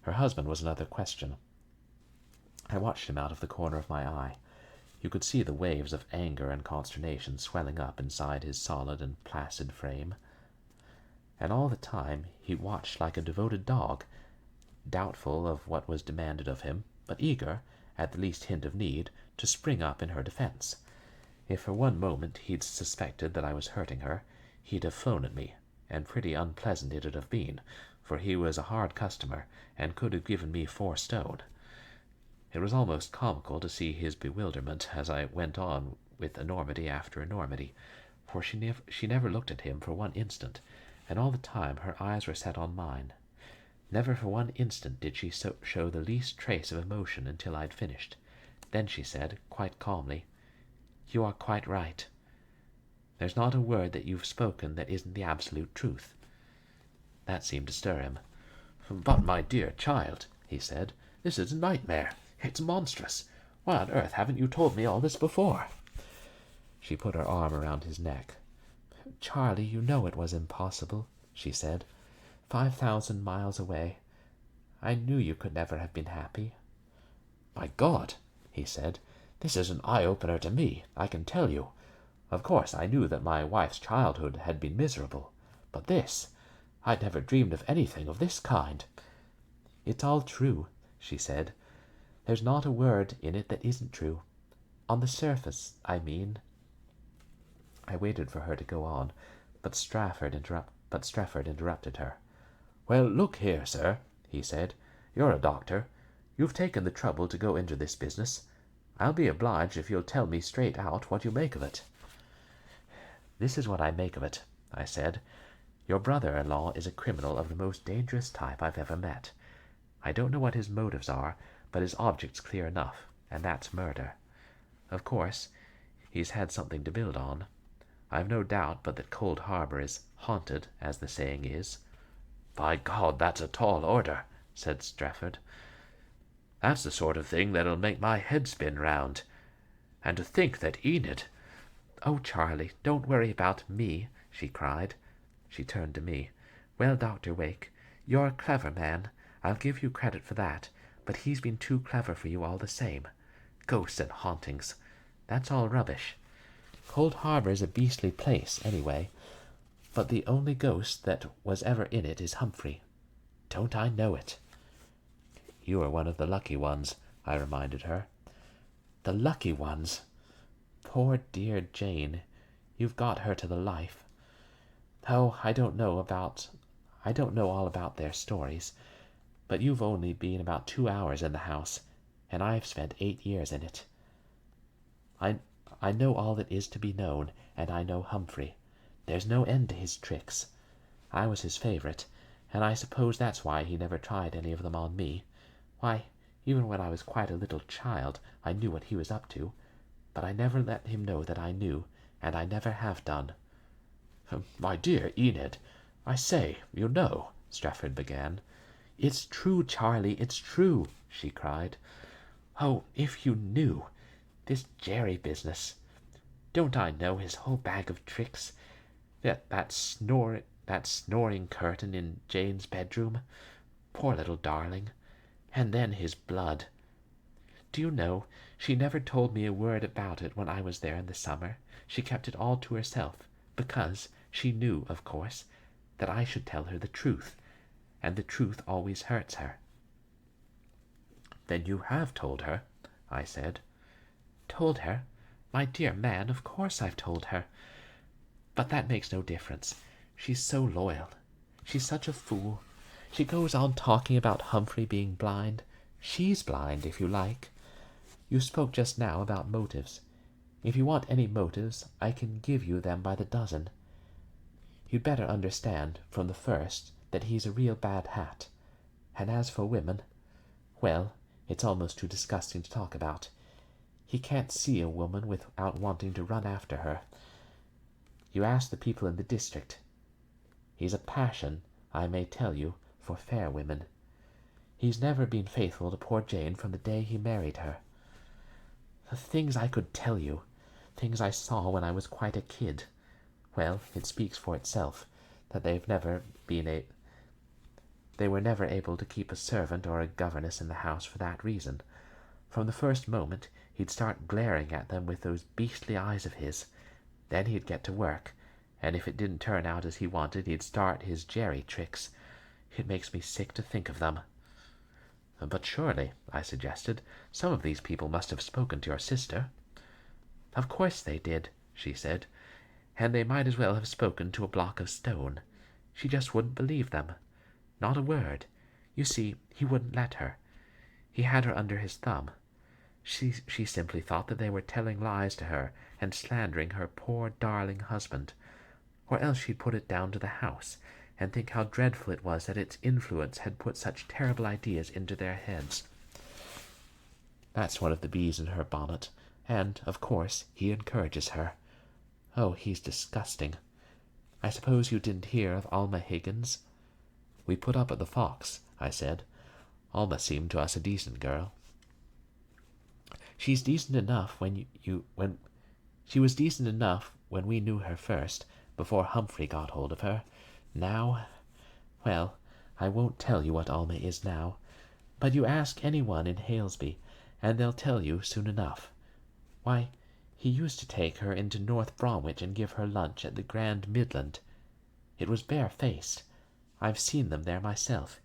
Her husband was another question. I watched him out of the corner of my eye. You could see the waves of anger and consternation swelling up inside his solid and placid frame. And all the time he watched like a devoted dog, doubtful of what was demanded of him, but eager, at the least hint of need, to spring up in her defence. If for one moment he'd suspected that I was hurting her, he'd have flown at me, and pretty unpleasant it'd have been, for he was a hard customer, and could have given me 4 stone. It was almost comical to see his bewilderment as I went on with enormity after enormity, for she never looked at him for one instant, and all the time her eyes were set on mine. Never for one instant did she show the least trace of emotion until I'd finished. Then she said, quite calmly, "You are quite right. There's not a word that you've spoken that isn't the absolute truth." That seemed to stir him. "But, my dear child," he said, "this is a nightmare. It's monstrous. Why on earth haven't you told me all this before?" She put her arm around his neck. "Charlie, you know it was impossible," she said. 5,000 miles away. I knew you could never have been happy." "My God," he said, "this is an eye-opener to me, I can tell you. Of course, I knew that my wife's childhood had been miserable, but this, I'd never dreamed of anything of this kind." "It's all true," she said. "There's not a word in it that isn't true. On the surface, I mean." I waited for her to go on, but Strafford interrupted her. "Well, look here, sir," he said. "You're a doctor. You've taken the trouble to go into this business. I'll be obliged if you'll tell me straight out what you make of it." "This is what I make of it," I said. "Your brother-in-law is a criminal of the most dangerous type I've ever met. I don't know what his motives are, but his object's clear enough, and that's murder. Of course, he's had something to build on. I've no doubt but that Cold Harbour is haunted, as the saying is." "By God, that's a tall order," said Strafford. "That's the sort of thing that'll make my head spin round. And to think that Enid—" "Oh, Charlie, don't worry about me," she cried. She turned to me. "Well, Dr. Wake, you're a clever man. I'll give you credit for that, but he's been too clever for you all the same. Ghosts and hauntings, that's all rubbish. Cold Harbour is a beastly place, anyway, but the only ghost that was ever in it is Humphrey. Don't I know it?" "You are one of the lucky ones," I reminded her. "The lucky ones? Poor dear Jane, you've got her to the life. Oh, I don't know all about their stories, but you've only been about 2 hours in the house, and I've spent 8 years in it. I know all that is to be known, and I know Humphrey. There's no end to his tricks. I was his favourite, and I suppose that's why he never tried any of them on me. Why, even when I was quite a little child, I knew what he was up to, but I never let him know that I knew, and I never have done." "My dear Enid, I say, you know," Strafford began. "It's true, Charlie, it's true," she cried. "Oh, if you knew! This Jerry business. Don't I know his whole bag of tricks? That snoring curtain in Jane's bedroom. Poor little darling. And then his blood. Do you know, she never told me a word about it when I was there in the summer. She kept it all to herself, because she knew, of course, that I should tell her the truth, and the truth always hurts her." "Then you have told her?" I said. "Told her? My dear man, of course I've told her. But that makes no difference. She's so loyal. She's such a fool. She goes on talking about Humphrey being blind. She's blind, if you like. You spoke just now about motives. If you want any motives, I can give you them by the dozen. You'd better understand, from the first, that he's a real bad hat. And as for women, well, It's almost too disgusting to talk about. He can't see a woman without wanting to run after her. You ask the people in the district. He's a passion, I may tell you, for fair women. He's never been faithful to poor Jane from the day he married her. The things I could tell you, things I saw when I was quite a kid. Well, it speaks for itself that they were never able to keep a servant or a governess in the house for that reason. From the first moment, he'd start glaring at them with those beastly eyes of his. Then he'd get to work, and if it didn't turn out as he wanted, he'd start his jerry tricks. It makes me sick to think of them. But surely, I suggested, some of these people must have spoken to your sister. Of course they did, she said, and they might as well have spoken to a block of stone. She just wouldn't believe them. Not a word. You see, he wouldn't let her. He had her under his thumb. She simply thought that they were telling lies to her and slandering her poor darling husband. Or else she'd put it down to the house, and think how dreadful it was that its influence had put such terrible ideas into their heads. That's one of the bees in her bonnet, and, of course, he encourages her. Oh, he's disgusting. I suppose you didn't hear of Alma Higgins? We put up at the Fox, I said. Alma seemed to us a decent girl. She's decent enough she was decent enough when we knew her first, before Humphrey got hold of her. Now, well, I won't tell you what Alma is now, but you ask anyone in Halesby, and they'll tell you soon enough. Why, he used to take her into North Bromwich and give her lunch at the Grand Midland. It was barefaced. I've seen them there myself.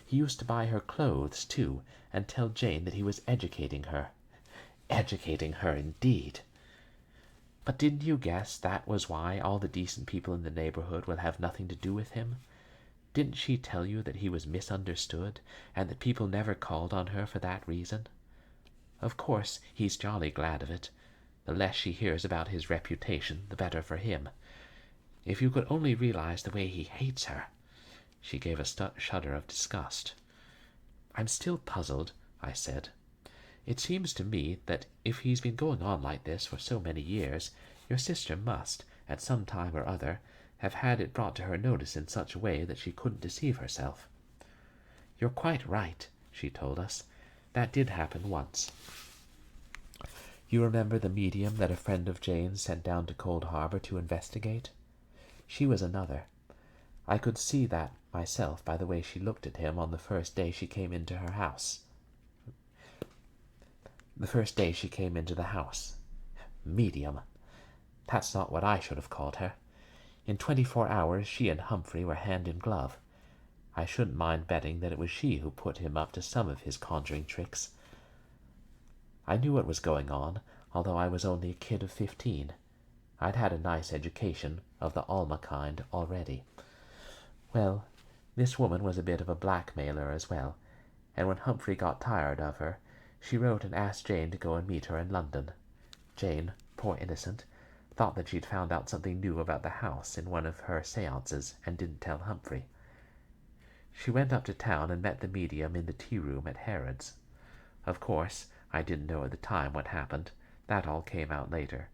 He used to buy her clothes, too, and tell Jane that he was educating her. Educating her, indeed! But didn't you guess that was why all the decent people in the neighborhood will have nothing to do with him? Didn't she tell you that he was misunderstood, and that people never called on her for that reason? Of course, he's jolly glad of it. The less she hears about his reputation, the better for him. If you could only realize the way he hates her. She gave a shudder of disgust. I'm still puzzled, I said. It seems to me that if he's been going on like this for so many years, your sister must, at some time or other, have had it brought to her notice in such a way that she couldn't deceive herself. You're quite right, she told us. That did happen once. You remember the medium that a friend of Jane's sent down to Cold Harbour to investigate? She was another. I could see that myself by the way she looked at him on the first day she came into her house. The first day she came into the house. Medium. That's not what I should have called her. In 24 hours she and Humphrey were hand in glove. I shouldn't mind betting that it was she who put him up to some of his conjuring tricks. I knew what was going on, although I was only a kid of 15. I'd had a nice education, of the Alma kind, already. Well, this woman was a bit of a blackmailer as well, and when Humphrey got tired of her, she wrote and asked Jane to go and meet her in London. Jane, poor innocent, thought that she'd found out something new about the house in one of her seances and didn't tell Humphrey. She went up to town and met the medium in the tea-room at Harrod's. Of course, I didn't know at the time what happened. That all came out later.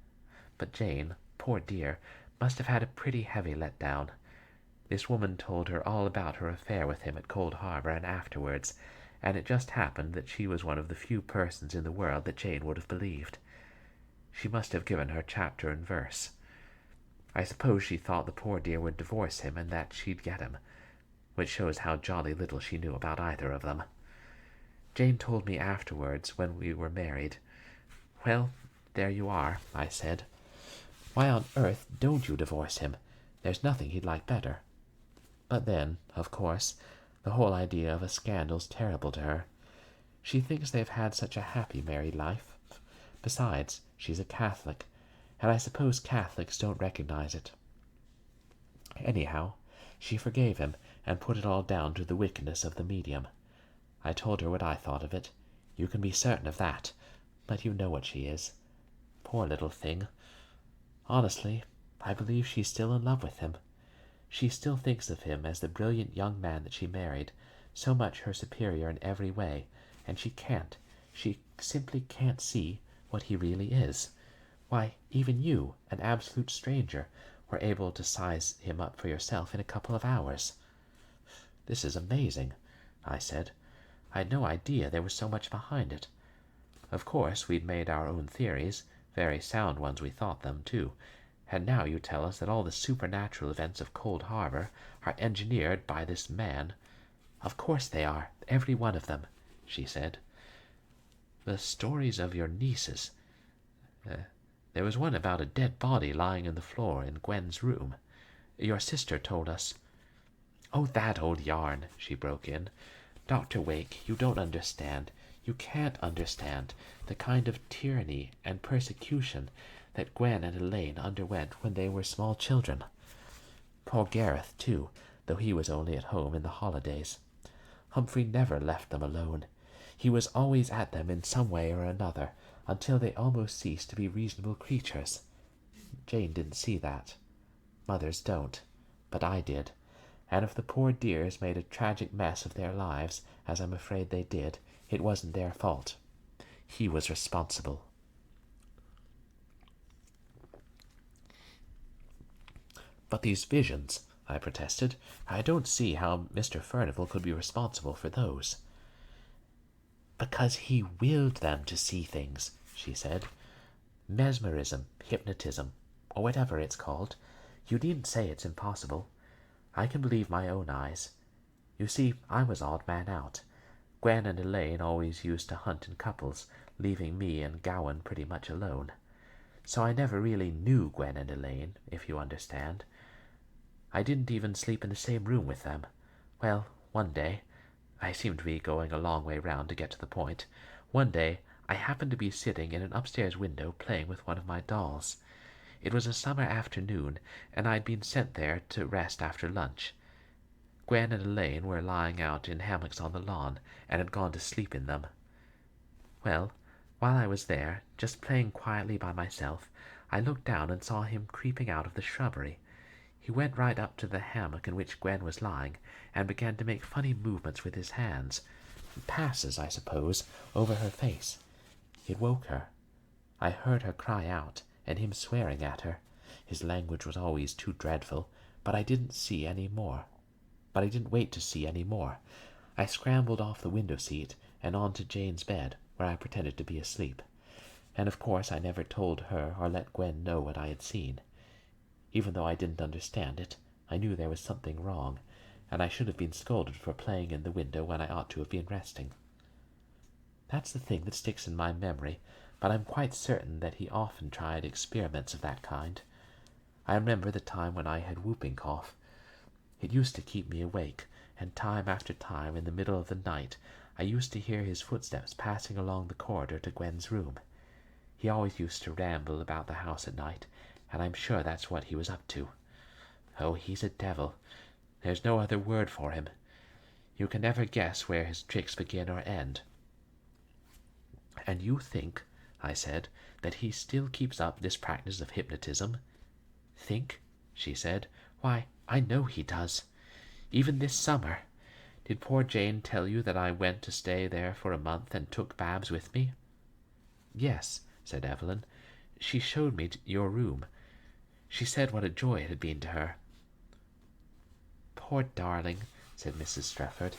But Jane, poor dear, must have had a pretty heavy letdown. This woman told her all about her affair with him at Cold Harbour and afterwards, and it just happened that she was one of the few persons in the world that Jane would have believed. She must have given her chapter and verse. I suppose she thought the poor dear would divorce him and that she'd get him, which shows how jolly little she knew about either of them. Jane told me afterwards, when we were married. Well, there you are, I said. Why on earth don't you divorce him? There's nothing he'd like better. But then, of course, the whole idea of a scandal's terrible to her. She thinks they've had such a happy married life. Besides, she's a Catholic, and I suppose Catholics don't recognize it. Anyhow, she forgave him and put it all down to the wickedness of the medium. I told her what I thought of it. You can be certain of that, but you know what she is. Poor little thing. Honestly, I believe she's still in love with him. She still thinks of him as the brilliant young man that she married, so much her superior in every way, and she simply can't see what he really is. Why, even you, an absolute stranger, were able to size him up for yourself in a couple of hours." "This is amazing," I said. "I had no idea there was so much behind it. Of course, we'd made our own theories, very sound ones we thought them, too, and now you tell us that all the supernatural events of Cold Harbor are engineered by this man." "Of course they are, every one of them," she said. "The stories of your nieces. There was one about a dead body lying on the floor in Gwen's room. Your sister told us—" "Oh, that old yarn," she broke in. "Dr. Wake, you don't understand. You can't understand the kind of tyranny and persecution that Gwen and Elaine underwent when they were small children. Poor Gareth, too, though he was only at home in the holidays. Humphrey never left them alone. He was always at them in some way or another, until they almost ceased to be reasonable creatures. Jane didn't see that. Mothers don't, but I did. And if the poor dears made a tragic mess of their lives, as I'm afraid they did, it wasn't their fault. He was responsible." "But these visions," I protested. "I don't see how Mr. Furnival could be responsible for those." "Because he willed them to see things," she said. "Mesmerism, hypnotism, or whatever it's called. You needn't say it's impossible. I can believe my own eyes. You see, I was odd man out. Gwen and Elaine always used to hunt in couples, leaving me and Gowan pretty much alone. So I never really knew Gwen and Elaine, if you understand. I didn't even sleep in the same room with them. Well, one day— I seem to be going a long way round to get to the point. One day I happened to be sitting in an upstairs window playing with one of my dolls. It was a summer afternoon, and I'd been sent there to rest after lunch. Gwen and Elaine were lying out in hammocks on the lawn, and had gone to sleep in them. Well, while I was there, just playing quietly by myself, I looked down and saw him creeping out of the shrubbery. He went right up to the hammock in which Gwen was lying, and began to make funny movements with his hands. Passes, I suppose, over her face. It woke her. I heard her cry out, and him swearing at her. His language was always too dreadful, but I didn't wait to see any more. I scrambled off the window seat and on to Jane's bed, where I pretended to be asleep. And of course I never told her or let Gwen know what I had seen. Even though I didn't understand it, I knew there was something wrong, and I should have been scolded for playing in the window when I ought to have been resting. That's the thing that sticks in my memory, but I'm quite certain that he often tried experiments of that kind. I remember the time when I had whooping cough. It used to keep me awake, and time after time in the middle of the night I used to hear his footsteps passing along the corridor to Gwen's room. He always used to ramble about the house at night, and I'm sure that's what he was up to. Oh, he's a devil. There's no other word for him. You can never guess where his tricks begin or end." "And you think," I said, "that he still keeps up this practice of hypnotism?" "Think?" she said. "Why, I know he does. Even this summer. Did poor Jane tell you that I went to stay there for a month and took Babs with me?" "Yes," said Evelyn. "She showed me your room. She said what a joy it had been to her." "Poor darling," said Mrs. Strefford.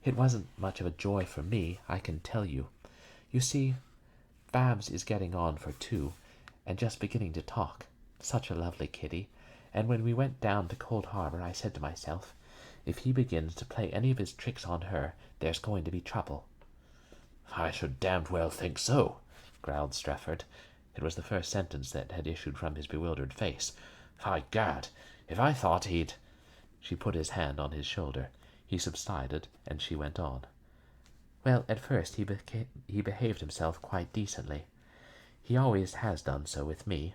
"It wasn't much of a joy for me, I can tell you. You see, Babs is getting on for 2, and just beginning to talk. Such a lovely kitty. And when we went down to Cold Harbor, I said to myself, if he begins to play any of his tricks on her, there's going to be trouble." "I should damned well think so," growled Strefford. It was the first sentence that had issued from his bewildered face. "By gad, if I thought he'd—" She put his hand on his shoulder. He subsided, and she went on. "Well, at first he behaved himself quite decently. He always has done so with me.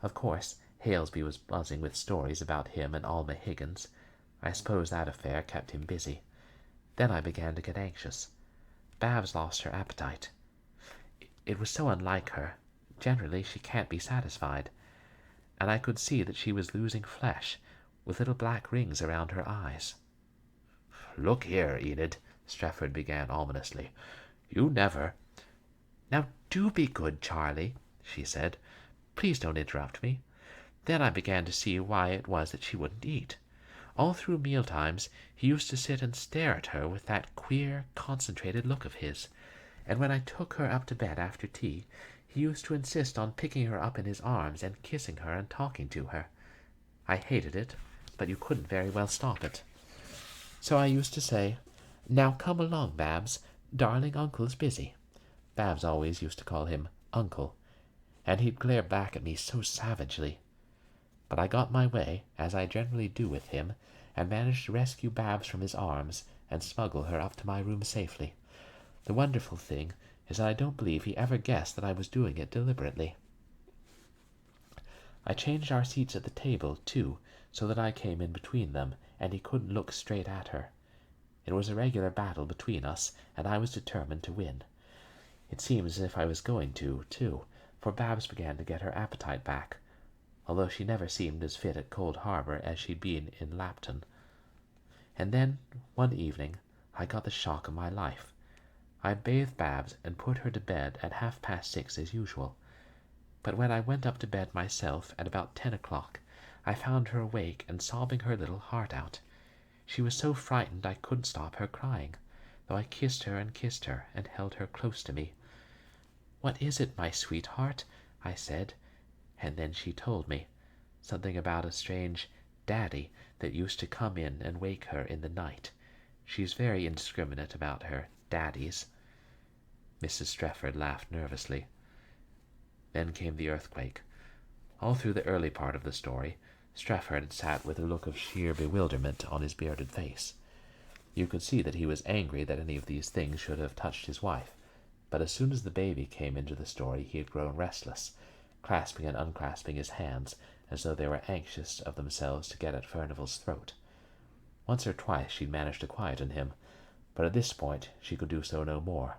Of course, Halesby was buzzing with stories about him and Alma Higgins. I suppose that affair kept him busy. Then I began to get anxious. Babs lost her appetite. It was so unlike her. Generally, she can't be satisfied. And I could see that she was losing flesh, with little black rings around her eyes." "Look here, Enid," Strefford began ominously. You never. Now do be good, Charlie, she said. Please don't interrupt me. Then I began to see why it was that she wouldn't eat. All through mealtimes he used to sit and stare at her with that queer, concentrated look of his, and when I took her up to bed after tea, he used to insist on picking her up in his arms and kissing her and talking to her. I hated it, but you couldn't very well stop it. So I used to say, "Now come along, Babs. Darling, Uncle's busy." Babs always used to call him Uncle, and he'd glare back at me so savagely. But I got my way, as I generally do with him, and managed to rescue Babs from his arms and smuggle her up to my room safely. The wonderful thing is that I don't believe he ever guessed that I was doing it deliberately. I changed our seats at the table, too, so that I came in between them, and he couldn't look straight at her. It was a regular battle between us, and I was determined to win. It seemed as if I was going to, too, for Babs began to get her appetite back, although she never seemed as fit at Cold Harbour as she'd been in Lapton. And then, one evening, I got the shock of my life. I bathed Babs and put her to bed at 6:30 as usual. But when I went up to bed myself at about 10 o'clock, I found her awake and sobbing her little heart out. She was so frightened I couldn't stop her crying, though I kissed her and held her close to me. "What is it, my sweetheart?" I said, and then she told me something about a strange daddy that used to come in and wake her in the night. She's very indiscriminate about her daddies. Mrs. Strefford laughed nervously. Then came the earthquake. All through the early part of the story, Strefford had sat with a look of sheer bewilderment on his bearded face. You could see that he was angry that any of these things should have touched his wife, but as soon as the baby came into the story he had grown restless, clasping and unclasping his hands as though they were anxious of themselves to get at Furnival's throat. Once or twice she'd managed to quieten him, but at this point she could do so no more.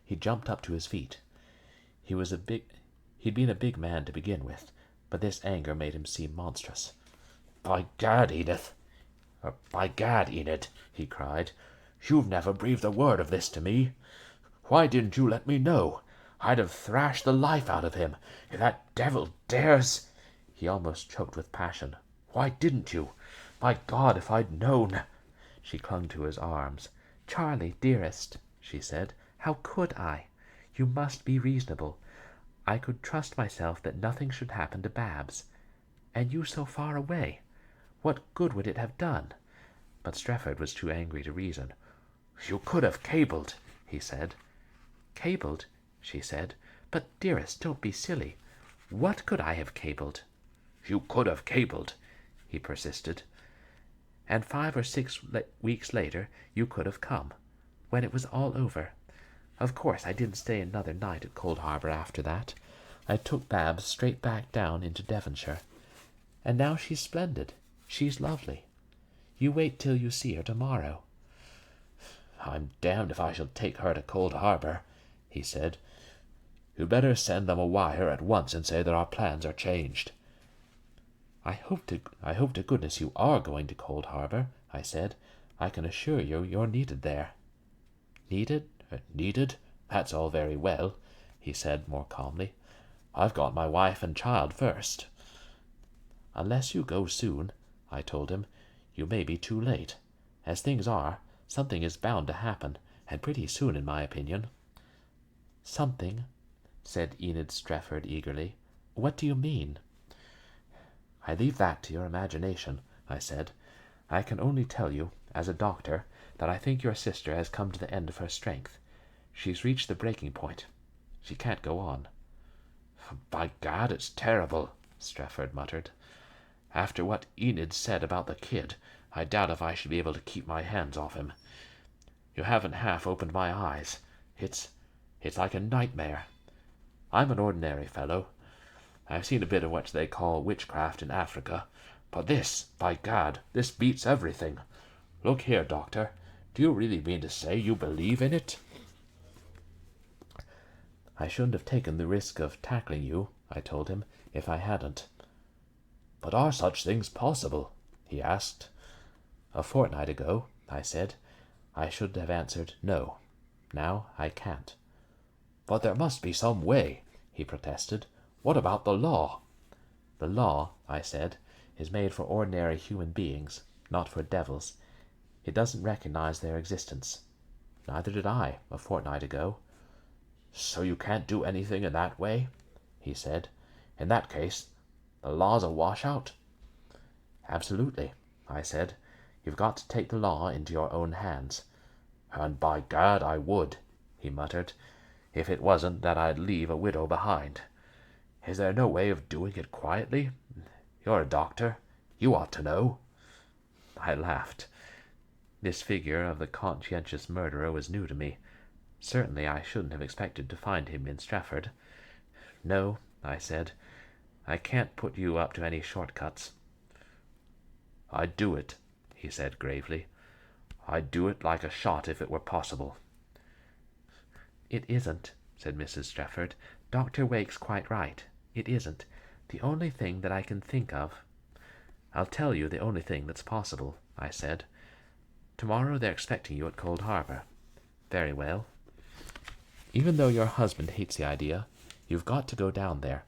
He jumped up to his feet. He'd been a big man to begin with, but this anger made him seem monstrous. By gad, Enid, he cried, "you've never breathed a word of this to me. Why didn't you let me know? I'd have thrashed the life out of him. If that devil dares—" He almost choked with passion. "Why didn't you? My God, if I'd known—" She clung to his arms. "Charlie, dearest," she said, "how could I? You must be reasonable. I could trust myself that nothing should happen to Babs. And you so far away. What good would it have done?" But Strefford was too angry to reason. "You could have cabled," he said. "Cabled?" she said. "But, dearest, don't be silly. What could I have cabled?" "You could have cabled," he persisted. "And 5 or 6 weeks later you could have come, when it was all over. Of course I didn't stay another night at Cold Harbour after that. I took Babs straight back down into Devonshire. And now she's splendid. She's lovely. You wait till you see her tomorrow." "I'm damned if I shall take her to Cold Harbour," he said. "You'd better send them a wire at once and say that our plans are changed." I hope to goodness you are going to Cold Harbour," I said. "I can assure you you're needed there." "Needed? Needed? That's all very well," he said more calmly. "I've got my wife and child first." "Unless you go soon," I told him, "you may be too late. As things are, something is bound to happen, and pretty soon in my opinion." "Something?" said Enid Strefford eagerly. "What do you mean?" "I leave that to your imagination," I said. "I can only tell you, as a doctor, that I think your sister has come to the end of her strength. She's reached the breaking point. She can't go on." "By gad, it's terrible," Strefford muttered. "After what Enid said about the kid, I doubt if I should be able to keep my hands off him. You haven't half opened my eyes. It's like a nightmare. I'm an ordinary fellow. I've seen a bit of what they call witchcraft in Africa, but this, by gad, this beats everything. Look here, Doctor, do you really mean to say you believe in it?" "I shouldn't have taken the risk of tackling you," I told him, "if I hadn't." "But are such things possible?" he asked. "A fortnight ago," I said, "I should have answered no. Now I can't." "But there must be some way," he protested. "What about the law?" "The law," I said, "is made for ordinary human beings, not for devils. It doesn't recognize their existence. Neither did I, a fortnight ago." "So you can't do anything in that way?" he said. "In that case, the law's a washout?" "Absolutely," I said. "You've got to take the law into your own hands." "And by gad I would," he muttered, "if it wasn't that I'd leave a widow behind. Is there no way of doing it quietly? You're a doctor. You ought to know." I laughed. This figure of the conscientious murderer was new to me. Certainly I shouldn't have expected to find him in Stratford. "No," I said, "I can't put you up to any shortcuts." "I'd do it," he said gravely. "I'd do it like a shot if it were possible." "It isn't," said Mrs. Stratford. "Dr. Wake's quite right. It isn't. The only thing that I can think of—" "I'll tell you the only thing that's possible," I said. "Tomorrow they're expecting you at Cold Harbour." "Very well. Even though your husband hates the idea, you've got to go down there.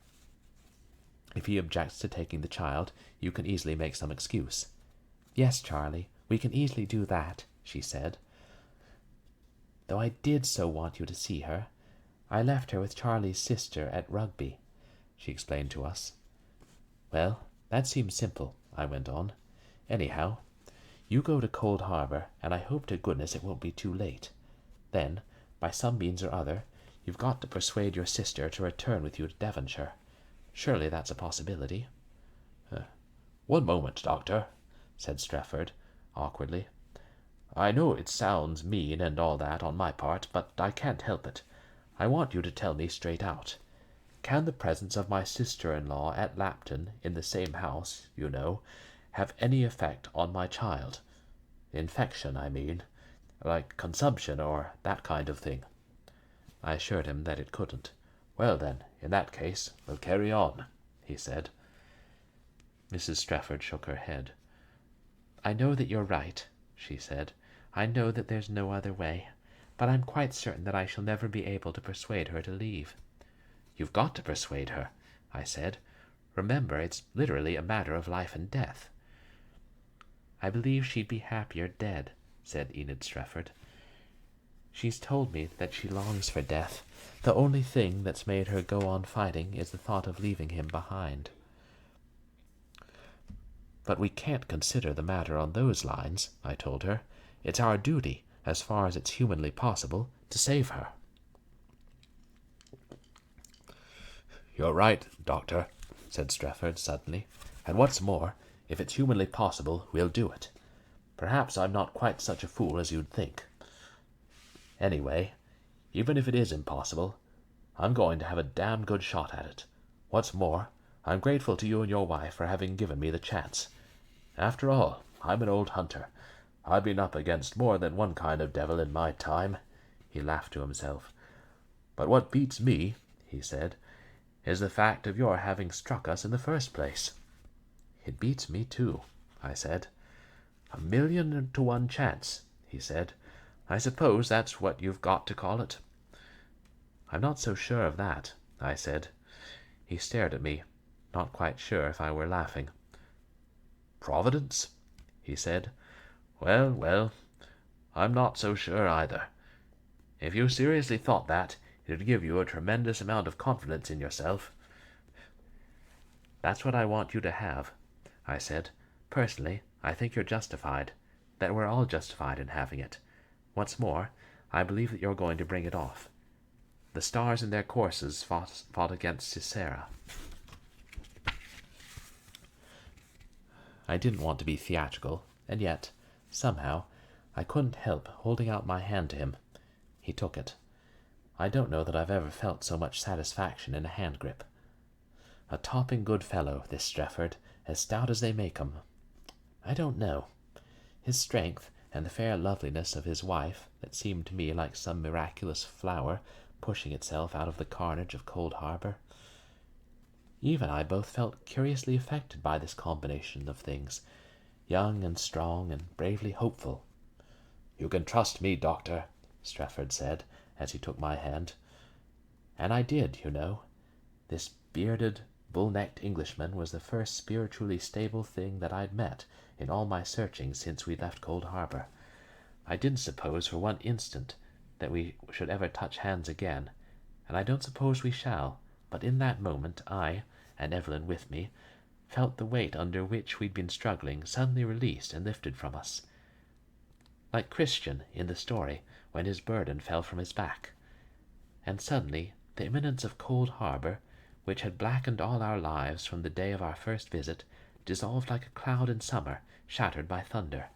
If he objects to taking the child, you can easily make some excuse." "Yes, Charlie, we can easily do that," she said. "Though I did so want you to see her. I left her with Charlie's sister at Rugby," she explained to us. "Well, that seems simple," I went on. "Anyhow, you go to Cold Harbour, and I hope to goodness it won't be too late. Then, by some means or other, you've got to persuade your sister to return with you to Devonshire. Surely that's a possibility." "One moment, Doctor," said Stratford, awkwardly. "I know it sounds mean and all that on my part, but I can't help it. I want you to tell me straight out. Can the presence of my sister-in-law at Lapton, in the same house, you know, have any effect on my child? Infection, I mean, like consumption or that kind of thing?" I assured him that it couldn't. "Well then, in that case, we'll carry on," he said. Mrs. Stratford shook her head. "I know that you're right," she said. "I know that there's no other way. But I'm quite certain that I shall never be able to persuade her to leave." "You've got to persuade her," I said. "Remember, it's literally a matter of life and death." "I believe she'd be happier dead," said Enid Stratford. "She's told me that she longs for death. The only thing that's made her go on fighting is the thought of leaving him behind." "But we can't consider the matter on those lines," I told her. "It's our duty, as far as it's humanly possible, to save her." "You're right, Doctor," said Stratford suddenly. "And what's more, if it's humanly possible, we'll do it. Perhaps I'm not quite such a fool as you'd think. Anyway, even if it is impossible, I'm going to have a damn good shot at it. What's more, I'm grateful to you and your wife for having given me the chance. After all, I'm an old hunter. I've been up against more than one kind of devil in my time." He laughed to himself. "But what beats me," he said, "is the fact of your having struck us in the first place." "It beats me too," I said. "1,000,000 to 1 chance," he said. "I suppose that's what you've got to call it." "I'm not so sure of that," I said. He stared at me, not quite sure if I were laughing. "Providence?" he said. "Well, well, I'm not so sure either. If you seriously thought that, it'd give you a tremendous amount of confidence in yourself." "That's what I want you to have," I said. "Personally, I think you're justified, that we're all justified in having it. What's more, I believe that you're going to bring it off. The stars in their courses fought against Sisera." I didn't want to be theatrical, and yet, somehow, I couldn't help holding out my hand to him. He took it. I don't know that I've ever felt so much satisfaction in a hand grip. A topping good fellow, this Stratford, as stout as they make 'em. I don't know. His strength, and the fair loveliness of his wife, that seemed to me like some miraculous flower pushing itself out of the carnage of Cold Harbour. Eve and I both felt curiously affected by this combination of things, young and strong and bravely hopeful. "You can trust me, Doctor," Strafford said, as he took my hand. And I did, you know. This bearded, bull-necked Englishman was the first spiritually stable thing that I'd met in all my searching since we left Cold Harbour. I didn't suppose for one instant that we should ever touch hands again, and I don't suppose we shall, but in that moment I, and Evelyn with me, felt the weight under which we'd been struggling suddenly released and lifted from us, like Christian in the story when his burden fell from his back. And suddenly the imminence of Cold Harbour, which had blackened all our lives from the day of our first visit, dissolved like a cloud in summer shattered by thunder.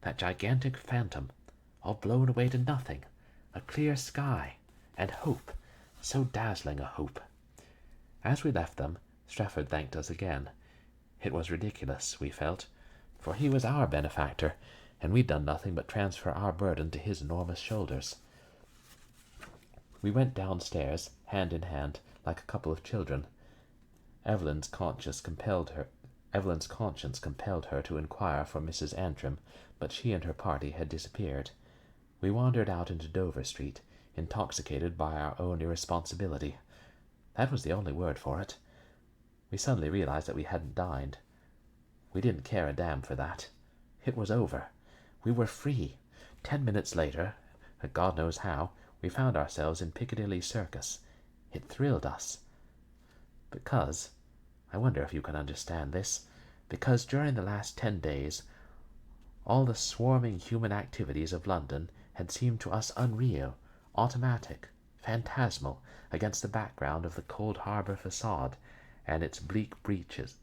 That gigantic phantom, all blown away to nothing, a clear sky, and hope, so dazzling a hope. As we left them, Strafford thanked us again. It was ridiculous, we felt, for he was our benefactor, and we'd done nothing but transfer our burden to his enormous shoulders. We went downstairs, hand in hand, like a couple of children. Evelyn's conscience compelled her to inquire for Mrs. Antrim, but she and her party had disappeared. We wandered out into Dover Street, intoxicated by our own irresponsibility. That was the only word for it. We suddenly realized that we hadn't dined. We didn't care a damn for that. It was over. We were free. 10 minutes later, God knows how, we found ourselves in Piccadilly Circus. It thrilled us. Because, I wonder if you can understand this, because during the last 10 days, all the swarming human activities of London had seemed to us unreal, automatic, phantasmal, against the background of the Cold Harbour facade and its bleak beaches.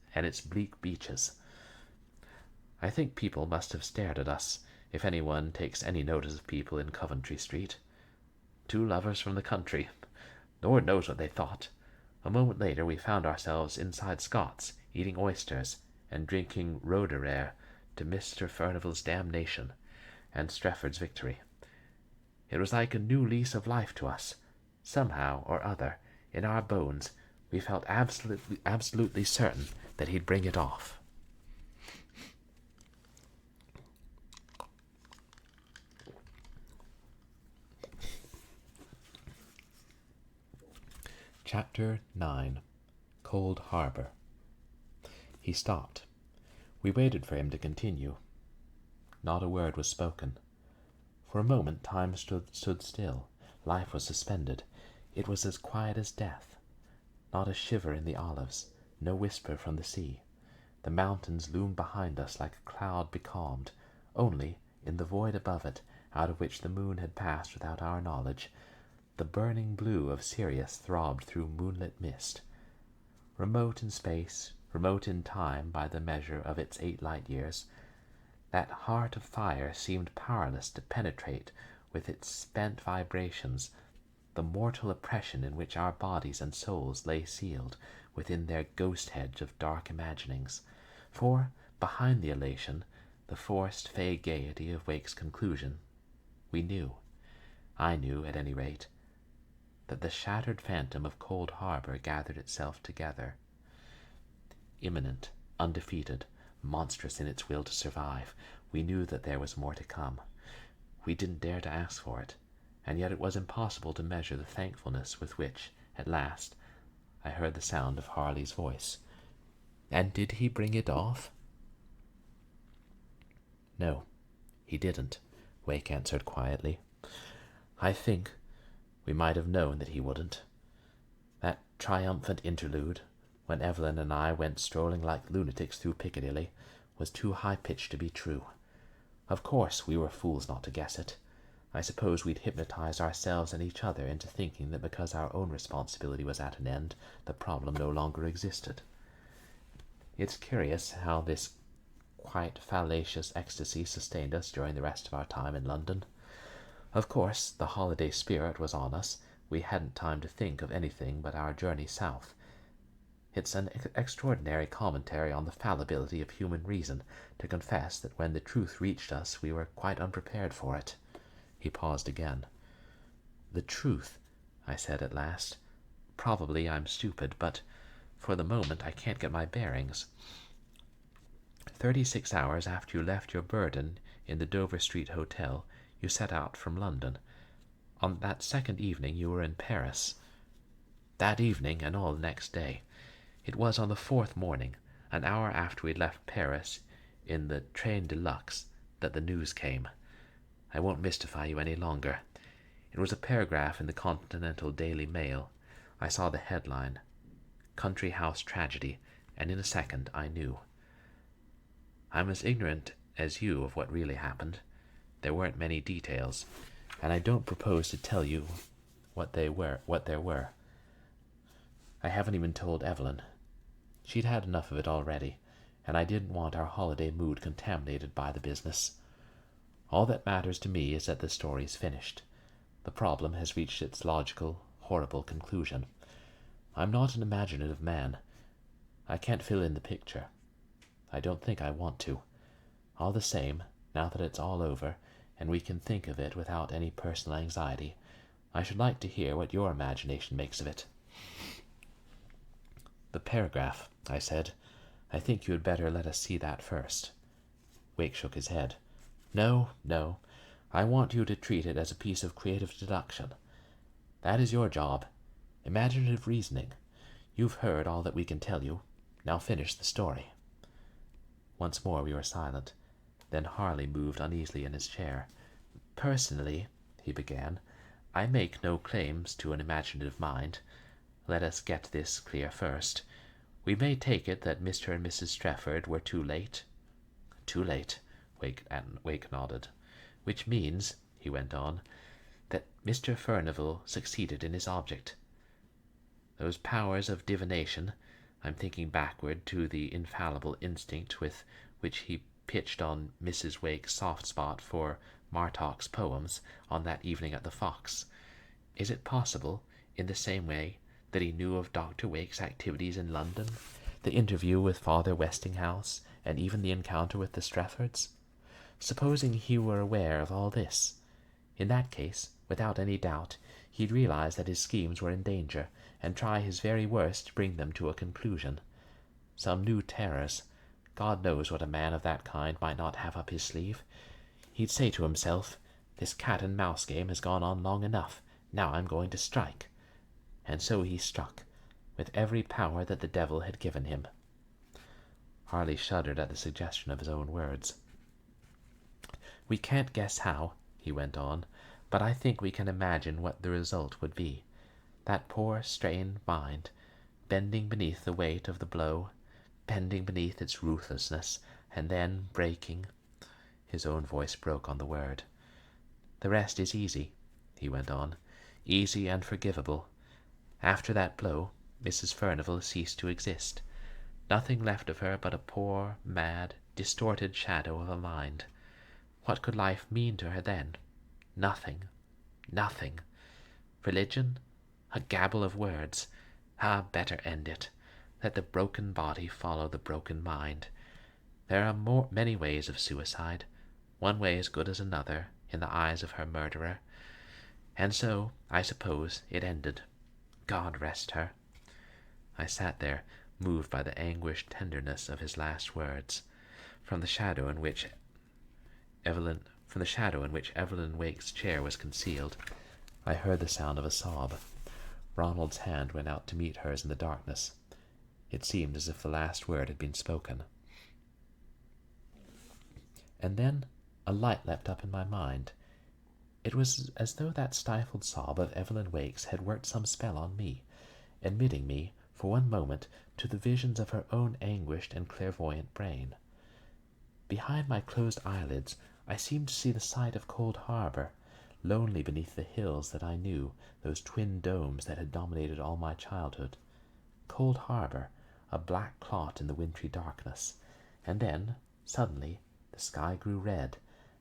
I think people must have stared at us, if anyone takes any notice of people in Coventry Street. Two lovers from the country. Lord knows what they thought. A moment later we found ourselves inside Scott's, eating oysters and drinking Roederer to Mr. Furnival's damnation and Strafford's victory. It was like a new lease of life to us. Somehow or other, in our bones, we felt absolutely certain that he'd bring it off. Chapter 9. Cold Harbour. He stopped. We waited for him to continue. Not a word was spoken. For a moment time stood still. Life was suspended. It was as quiet as death. Not a shiver in the olives, no whisper from the sea. The mountains loomed behind us like a cloud becalmed. Only, in the void above it, out of which the moon had passed without our knowledge, the burning blue of Sirius throbbed through moonlit mist. Remote in space, remote in time by the measure of its 8 light-years, that heart of fire seemed powerless to penetrate with its spent vibrations the mortal oppression in which our bodies and souls lay sealed within their ghost hedge of dark imaginings. For, behind the elation, the forced vague gaiety of Wake's conclusion, we knew, I knew at any rate, that the shattered phantom of Cold Harbour gathered itself together. Imminent, undefeated, monstrous in its will to survive, we knew that there was more to come. We didn't dare to ask for it, and yet it was impossible to measure the thankfulness with which, at last, I heard the sound of Harley's voice. And did he bring it off? No, he didn't, Wake answered quietly. I think we might have known that he wouldn't. That triumphant interlude, when Evelyn and I went strolling like lunatics through Piccadilly, was too high-pitched to be true. Of course we were fools not to guess it. I suppose we'd hypnotized ourselves and each other into thinking that because our own responsibility was at an end, the problem no longer existed. It's curious how this quite fallacious ecstasy sustained us during the rest of our time in London. Of course, the holiday spirit was on us. We hadn't time to think of anything but our journey south. It's an extraordinary commentary on the fallibility of human reason to confess that when the truth reached us we were quite unprepared for it. He paused again. The truth, I said at last. Probably I'm stupid, but for the moment I can't get my bearings. 36 hours after you left your burden in the Dover Street Hotel, you set out from London. On that second evening you were in Paris. That evening and all the next day. It was on the fourth morning, an hour after we left Paris in the train de luxe, that the news came. I won't mystify you any longer. It was a paragraph in the Continental Daily Mail. I saw the headline, "Country House Tragedy," and in a second I knew. I'm as ignorant as you of what really happened. There weren't many details, and I don't propose to tell you what there were. I haven't even told Evelyn. She'd had enough of it already, and I didn't want our holiday mood contaminated by the business. All that matters to me is that the story's finished. The problem has reached its logical, horrible conclusion. I'm not an imaginative man. I can't fill in the picture. I don't think I want to. All the same, now that it's all over, and we can think of it without any personal anxiety, I should like to hear what your imagination makes of it. The paragraph, I said. I think you had better let us see that first. Wake shook his head. No. I want you to treat it as a piece of creative deduction. That is your job. Imaginative reasoning. You've heard all that we can tell you. Now finish the story. Once more we were silent. Then Harley moved uneasily in his chair. Personally, he began, I make no claims to an imaginative mind. Let us get this clear first. We may take it that Mr. and Mrs. Strepherd were too late. Too late, Wake nodded. Which means, he went on, that Mr. Furnivall succeeded in his object. Those powers of divination, I'm thinking backward to the infallible instinct with which he pitched on Mrs. Wake's soft spot for Martock's poems on that evening at the Fox. Is it possible, in the same way, that he knew of Dr. Wake's activities in London, the interview with Father Westinghouse, and even the encounter with the Streffords? Supposing he were aware of all this, in that case, without any doubt, he'd realize that his schemes were in danger, and try his very worst to bring them to a conclusion. Some new terrors. God knows what a man of that kind might not have up his sleeve. He'd say to himself, "This cat-and-mouse game has gone on long enough. Now I'm going to strike." And so he struck, with every power that the devil had given him. Harley shuddered at the suggestion of his own words. We can't guess how, he went on, but I think we can imagine what the result would be. That poor, strained mind, bending beneath the weight of the blow, bending beneath its ruthlessness, and then breaking. His own voice broke on the word. The rest is easy, he went on, easy and forgivable. After that blow, Mrs. Furnivall ceased to exist. Nothing left of her but a poor, mad, distorted shadow of a mind. What could life mean to her then? Nothing. Nothing. Religion? A gabble of words. Better end it. Let the broken body follow the broken mind. There are many ways of suicide. One way as good as another, in the eyes of her murderer. And so, I suppose, it ended. God rest her. I sat there, moved by the anguished tenderness of his last words. From the shadow in which Evelyn Wake's chair was concealed, I heard the sound of a sob. Ronald's hand went out to meet hers in the darkness. It seemed as if the last word had been spoken. And then a light leapt up in my mind. It was as though that stifled sob of Evelyn Wake's had worked some spell on me, admitting me, for one moment, to the visions of her own anguished and clairvoyant brain. Behind my closed eyelids, I seemed to see the site of Cold Harbour, lonely beneath the hills that I knew, those twin domes that had dominated all my childhood. Cold Harbour, a black clot in the wintry darkness, and then, suddenly, the sky grew red,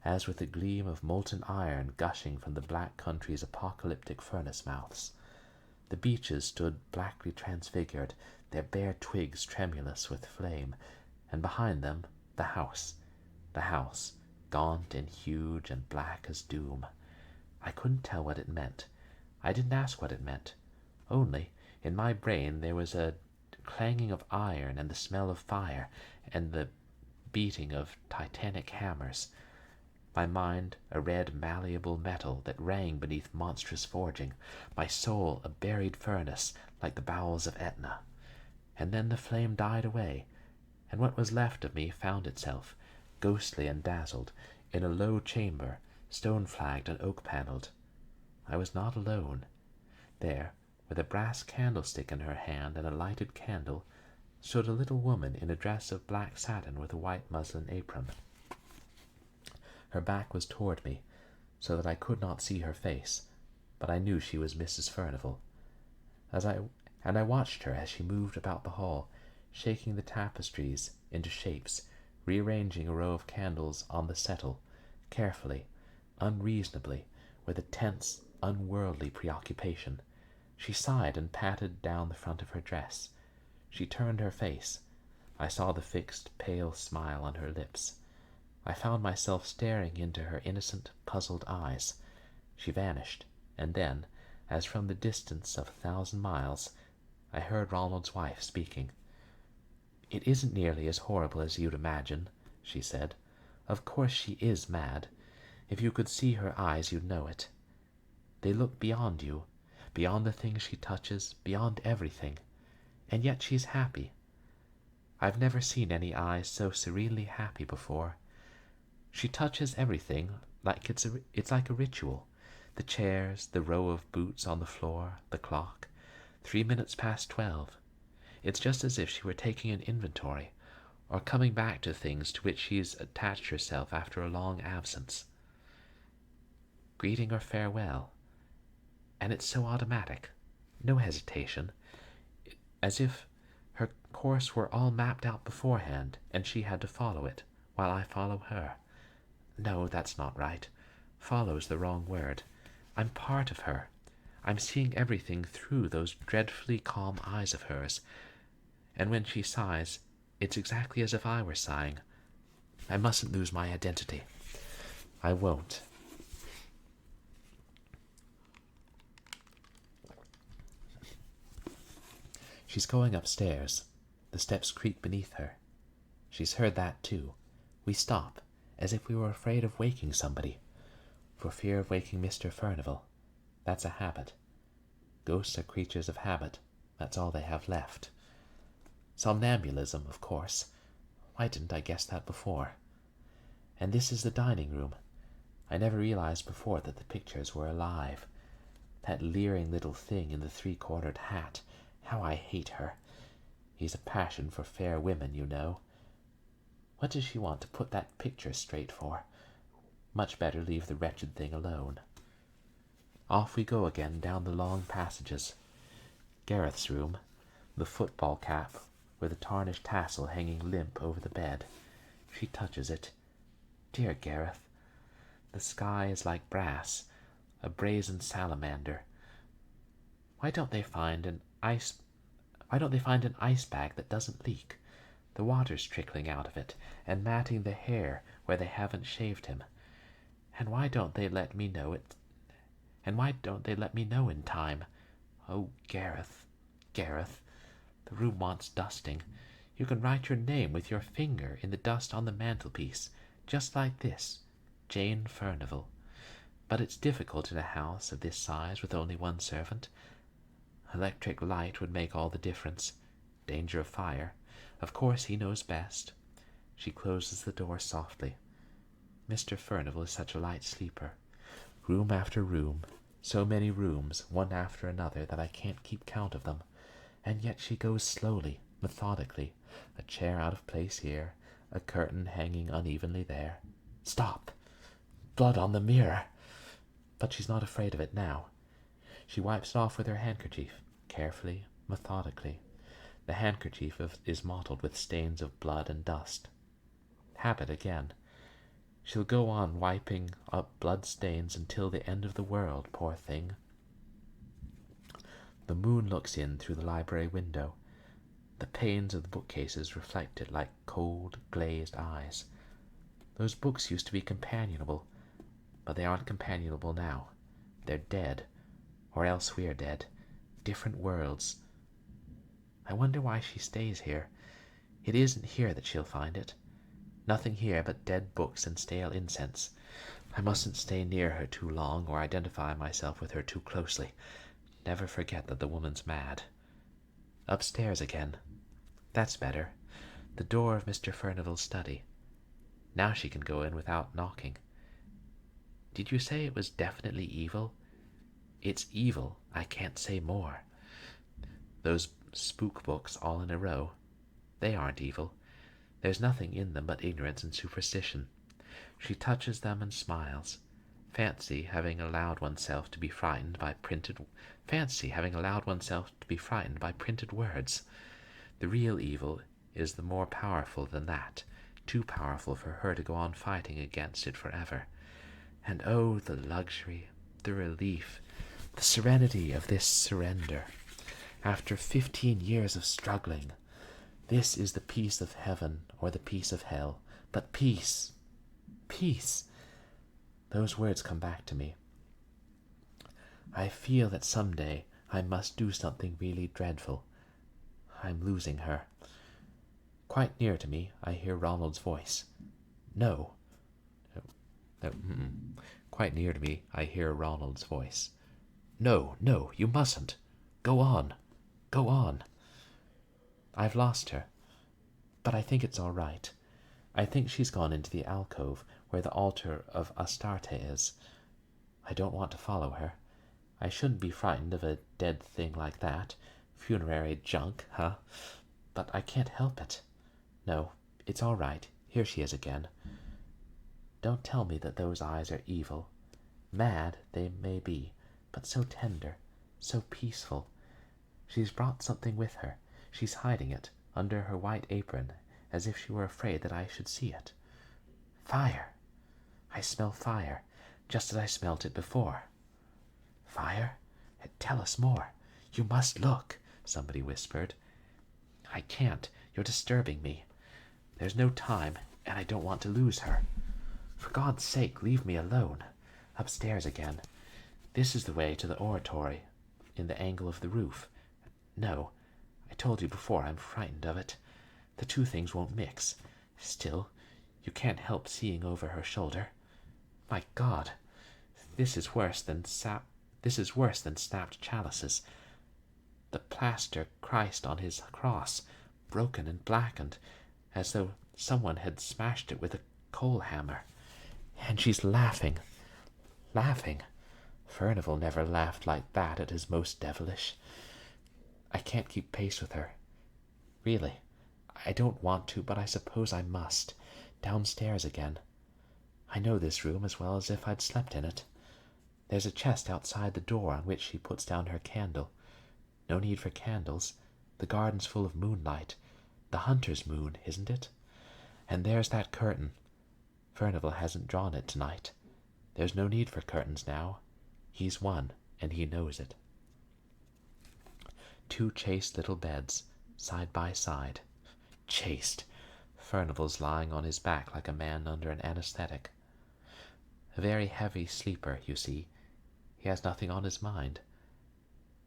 as with a gleam of molten iron gushing from the black country's apocalyptic furnace mouths. The beeches stood blackly transfigured, their bare twigs tremulous with flame, and behind them the house, gaunt and huge and black as doom. I couldn't tell what it meant. I didn't ask what it meant. Only, in my brain there was a clanging of iron and the smell of fire and the beating of titanic hammers. my mind a red malleable metal that rang beneath monstrous forging, my soul a buried furnace like the bowels of Etna. And then the flame died away, and what was left of me found itself, ghostly and dazzled, in a low chamber, stone-flagged and oak-panelled. I was not alone. There, with a brass candlestick in her hand and a lighted candle, stood a little woman in a dress of black satin with a white muslin apron. Her back was toward me, so that I could not see her face, but I knew she was Mrs. Furnivall. I watched her as she moved about the hall, shaking the tapestries into shapes, rearranging a row of candles on the settle, carefully, unreasonably, with a tense, unworldly preoccupation. She sighed and patted down the front of her dress. She turned her face. I saw the fixed, pale smile on her lips. I found myself staring into her innocent, puzzled eyes. She vanished, and then, as from the distance of 1,000 miles, I heard Ronald's wife speaking. "It isn't nearly as horrible as you'd imagine," she said. "Of course she is mad. If you could see her eyes, you'd know it. They look beyond you, beyond the things she touches, beyond everything. And yet she's happy. I've never seen any eyes so serenely happy before. She touches everything like it's like a ritual. The chairs, the row of boots on the floor, the clock. 3 minutes past 12. It's just as if she were taking an inventory, or coming back to things to which she's attached herself after a long absence. Greeting or farewell. And it's so automatic. No hesitation. As if her course were all mapped out beforehand, and she had to follow it, while I follow her. No, that's not right. Follow's the wrong word. I'm part of her. I'm seeing everything through those dreadfully calm eyes of hers. And when she sighs, it's exactly as if I were sighing. I mustn't lose my identity. I won't. She's going upstairs. The steps creak beneath her. She's heard that too. We stop, as if we were afraid of waking somebody. For fear of waking Mr. Furnivall. That's a habit. Ghosts are creatures of habit. That's all they have left. Somnambulism, of course. Why didn't I guess that before? And this is the dining room. I never realized before that the pictures were alive. That leering little thing in the 3-cornered hat. How I hate her. He's a passion for fair women, you know. What does she want to put that picture straight for? Much better leave the wretched thing alone. Off we go again down the long passages. Gareth's room, the football cap with a tarnished tassel hanging limp over the bed. She touches it. Dear Gareth, the sky is like brass, a brazen salamander. Why don't they find an ice bag that doesn't leak? The water's trickling out of it and matting the hair where they haven't shaved him. And why don't they let me know it? And why don't they let me know in time? Oh, Gareth, Gareth, the room wants dusting. You can write your name with your finger in the dust on the mantelpiece, just like this, Jane Furnivall. But it's difficult in a house of this size with only one servant. Electric light would make all the difference. Danger of fire. Of course he knows best. She closes the door softly. Mr. Furnivall is such a light sleeper. Room after room, so many rooms, one after another, that I can't keep count of them. And yet she goes slowly, methodically, a chair out of place here, a curtain hanging unevenly there. Stop! Blood on the mirror! But she's not afraid of it now. She wipes it off with her handkerchief, carefully, methodically. The handkerchief is mottled with stains of blood and dust. Habit again. She'll go on wiping up blood stains until the end of the world, poor thing. The moon looks in through the library window. The panes of the bookcases reflect it like cold, glazed eyes. Those books used to be companionable, but they aren't companionable now. They're dead, or else we're dead. Different worlds. I wonder why she stays here. It isn't here that she'll find it. Nothing here but dead books and stale incense. I mustn't stay near her too long or identify myself with her too closely. Never forget that the woman's mad. Upstairs again. That's better. The door of Mr. Furnival's study. Now she can go in without knocking. Did you say it was definitely evil? It's evil. I can't say more. Those spook books all in a row. They aren't evil. There's nothing in them but ignorance and superstition. She touches them and smiles. Fancy having allowed oneself to be frightened by printed words. The real evil is the more powerful than that, too powerful for her to go on fighting against it forever. And oh, the luxury, the relief, the serenity of this surrender. After 15 years of struggling, this is the peace of heaven or the peace of hell. But peace, peace. Those words come back to me. I feel that someday I must do something really dreadful. I'm losing her. Quite near to me, I hear Ronald's voice. No. Quite near to me, I hear Ronald's voice. No, you mustn't. Go on. Go on. I've lost her, but I think it's all right. I think she's gone into the alcove where the altar of Astarte is. I don't want to follow her. I shouldn't be frightened of a dead thing like that. Funerary junk, huh? But I can't help it. No, it's all right. Here she is again. Don't tell me that those eyes are evil. Mad they may be, but so tender, so peaceful. She's brought something with her. She's hiding it under her white apron, as if she were afraid that I should see it. Fire! I smell fire, just as I smelt it before. Fire? Tell us more. You must look, somebody whispered. I can't. You're disturbing me. There's no time, and I don't want to lose her. For God's sake, leave me alone. Upstairs again. This is the way to the oratory, in the angle of the roof. No, I told you before I'm frightened of it. The two things won't mix. Still, you can't help seeing over her shoulder. My God, this is worse than snapped chalices. The plaster Christ on his cross, broken and blackened, as though someone had smashed it with a coal hammer. And she's laughing. Laughing. Furnival never laughed like that at his most devilish. I can't keep pace with her. Really, I don't want to, but I suppose I must. Downstairs again. I know this room as well as if I'd slept in it. There's a chest outside the door on which she puts down her candle. No need for candles. The garden's full of moonlight. The hunter's moon, isn't it? And there's that curtain. Furnival hasn't drawn it tonight. There's no need for curtains now. He's won, and he knows it. Two chaste little beds, side by side. Chaste. Furnival's lying on his back like a man under an anesthetic. A very heavy sleeper, you see. He has nothing on his mind.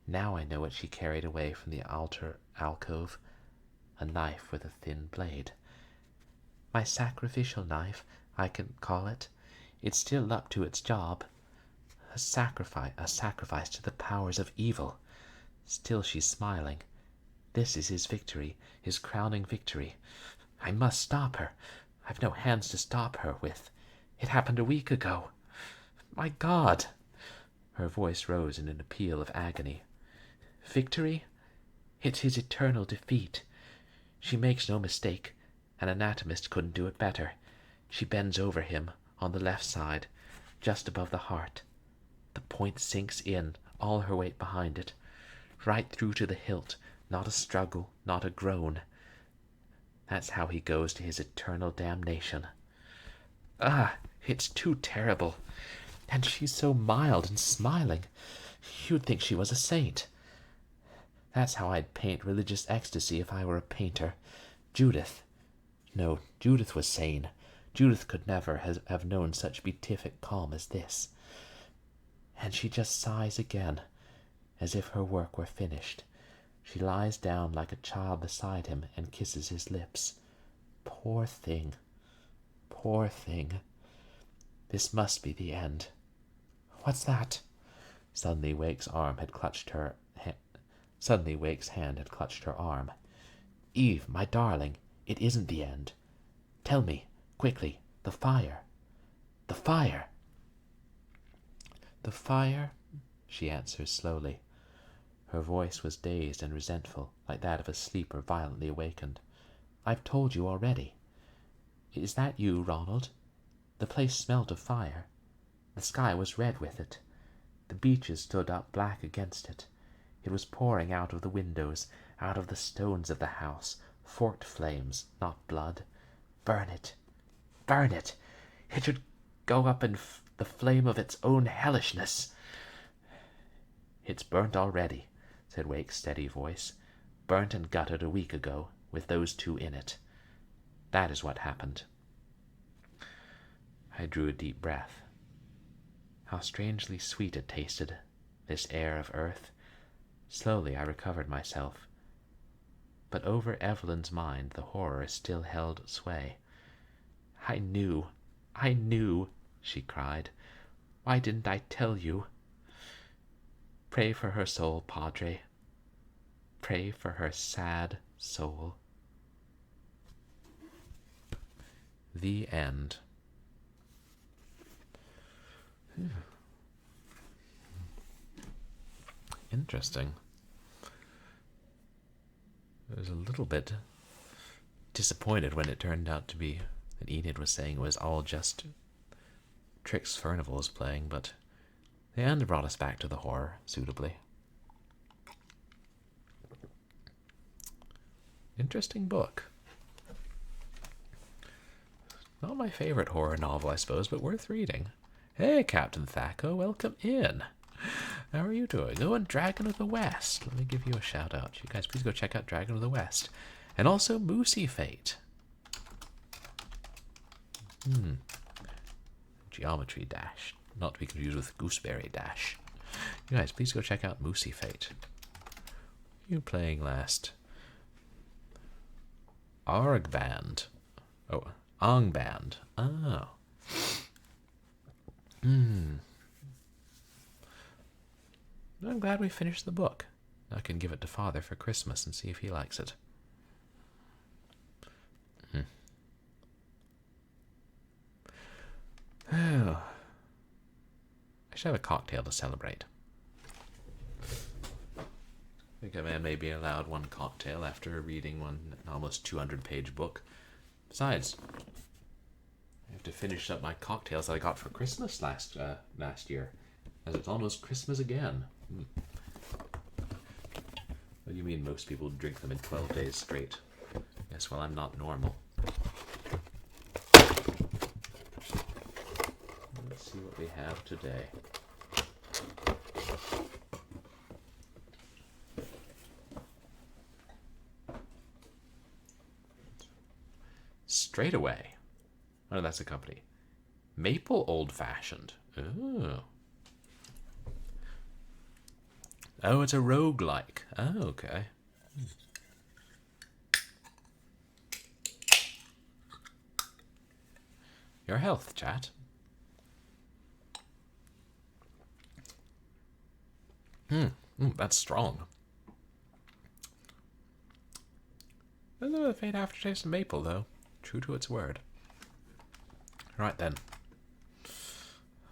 Now I know what she carried away from the altar alcove. A knife with a thin blade. My sacrificial knife, I can call it. It's still up to its job. A sacrifice to the powers of evil. Still she's smiling. This is his victory, his crowning victory. I must stop her. I've no hands to stop her with. It happened a week ago. My God! Her voice rose in an appeal of agony. Victory? It's his eternal defeat. She makes no mistake. An anatomist couldn't do it better. She bends over him, on the left side, just above the heart. The point sinks in, all her weight behind it. Right through to the hilt, not a struggle, not a groan. That's how he goes to his eternal damnation. Ah, it's too terrible. And she's so mild and smiling. You'd think she was a saint. That's how I'd paint religious ecstasy if I were a painter. Judith. No, Judith was sane. Judith could never have known such beatific calm as this. And she just sighs again, as if her work were finished. She lies down like a child beside him and kisses his lips. Poor thing. Poor thing. This must be the end. What's that? Suddenly Wake's hand had clutched her arm. Eve, my darling, it isn't the end. Tell me, quickly, the fire. The fire. The fire, she answers slowly. Her voice was dazed and resentful, like that of a sleeper violently awakened. I've told you already. Is that you, Ronald? The place smelled of fire. The sky was red with it. The beeches stood up black against it. It was pouring out of the windows, out of the stones of the house, forked flames, not blood. Burn it. Burn it. It should go up in the flame of its own hellishness. It's burnt already, said Wake's steady voice. Burnt and gutted a week ago, with those two in it. That is what happened. I drew a deep breath. How strangely sweet it tasted, this air of earth. Slowly I recovered myself. But over Evelyn's mind the horror still held sway. I knew, she cried. Why didn't I tell you? Pray for her soul, Padre. Pray for her sad soul. The end. Interesting. I was a little bit disappointed when it turned out to be that Enid was saying it was all just tricks Furnival was playing, but the end brought us back to the horror suitably. Interesting book. Not my favorite horror novel, I suppose, but worth reading. Hey, Captain Thaco, welcome in. How are you doing? Oh, and Dragon of the West. Let me give you a shout out. You guys, please go check out Dragon of the West. And also Moosey Fate. Geometry Dash. Not to be confused with Gooseberry Dash. You guys, please go check out Moosey Fate. What are you playing last? Argband. Oh, Angband. Oh. I'm glad we finished the book. I can give it to Father for Christmas and see if he likes it. Oh. I should have a cocktail to celebrate. I think a man may be allowed one cocktail after reading one almost 200-page book. Besides, I have to finish up my cocktails that I got for Christmas last year, as it's almost Christmas again. What do you mean most people drink them in 12 days straight? Yes, well, I'm not normal. Let's see what we have today. Straight away. Oh, that's a company. Maple Old Fashioned. Oh. Oh, it's a roguelike. Oh, okay. Your health, chat. That's strong. There's a faint aftertaste of maple, though. True to its word. Right then.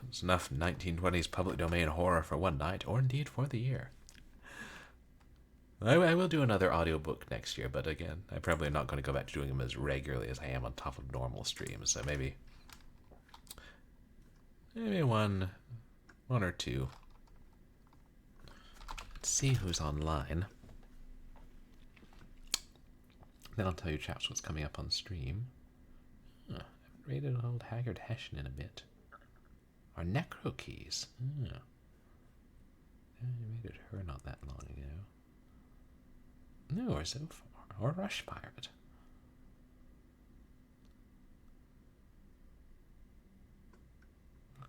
It's enough 1920s public domain horror for one night, or indeed for the year. I will do another audiobook next year, but again, I'm probably not going to go back to doing them as regularly as I am on top of normal streams, so maybe one or two. Let's see who's online. Then I'll tell you chaps what's coming up on stream. I haven't rated an old Haggard Hessian in a bit. Our Necro Keys. I rated her not that long ago. No, or so far. Or Rush Pirate.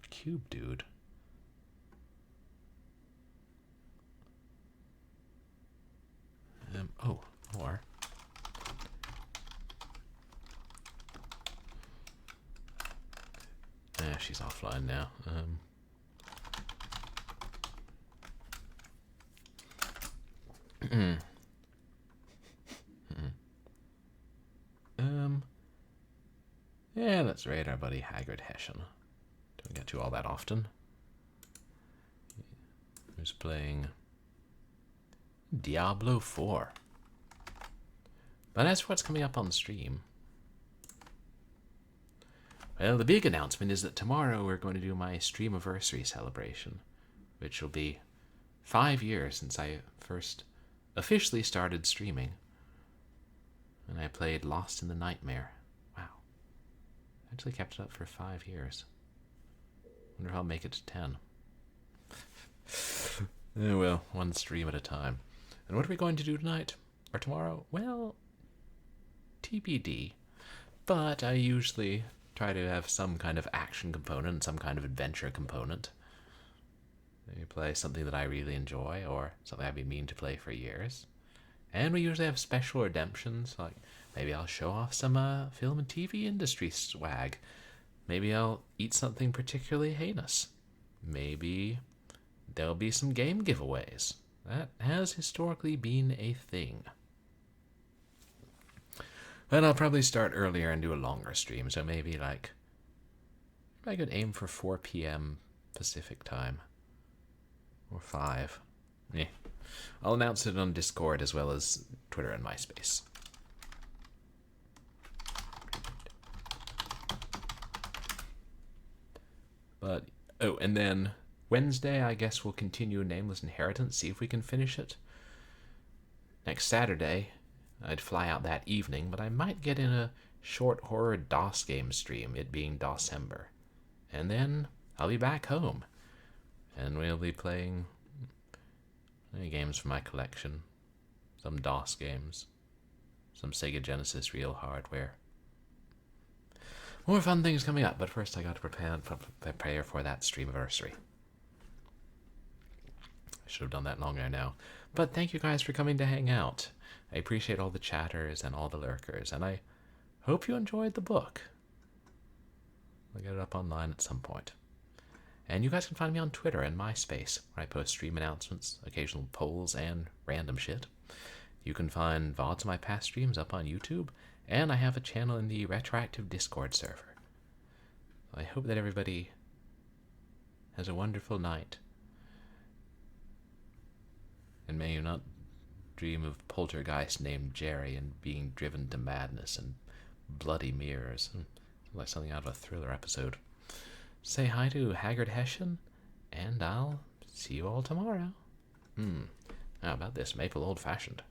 Cube Dude. Or she's offline now. Yeah, let's raid our buddy Haggard Hessian. Don't get to all that often. Who's playing Diablo 4. But as for what's coming up on the stream, well, the big announcement is that tomorrow we're going to do my Streamiversary celebration, which will be 5 years since I first officially started streaming. And I played Lost in the Nightmare. Wow. I actually kept it up for 5 years. Wonder if I'll make it to 10. Oh well, one stream at a time. And what are we going to do tonight? Or tomorrow? Well, TBD. But I usually try to have some kind of action component, some kind of adventure component. Maybe play something that I really enjoy, or something I've been meaning to play for years. And we usually have special redemptions, like maybe I'll show off some film and TV industry swag. Maybe I'll eat something particularly heinous. Maybe there'll be some game giveaways. That has historically been a thing. But I'll probably start earlier and do a longer stream, so maybe like I could aim for 4 p.m. Pacific time. Or 5. Yeah. I'll announce it on Discord as well as Twitter and MySpace. But, oh, and then Wednesday, I guess we'll continue Nameless Inheritance, see if we can finish it. Next Saturday, I'd fly out that evening, but I might get in a short horror DOS game stream, it being December. And then I'll be back home. And we'll be playing any games from my collection. Some DOS games. Some Sega Genesis real hardware. More fun things coming up, but first I got to prepare for that Streamiversary. I should have done that longer now. But thank you guys for coming to hang out. I appreciate all the chatters and all the lurkers, and I hope you enjoyed the book. I'll get it up online at some point. And you guys can find me on Twitter and MySpace, where I post stream announcements, occasional polls, and random shit. You can find VODs of my past streams up on YouTube, and I have a channel in the Retroactive Discord server. I hope that everybody has a wonderful night. And may you not dream of poltergeist named Jerry and being driven to madness and bloody mirrors. Like something out of a thriller episode. Say hi to Haggard Hessian, and I'll see you all tomorrow. How about this maple old-fashioned?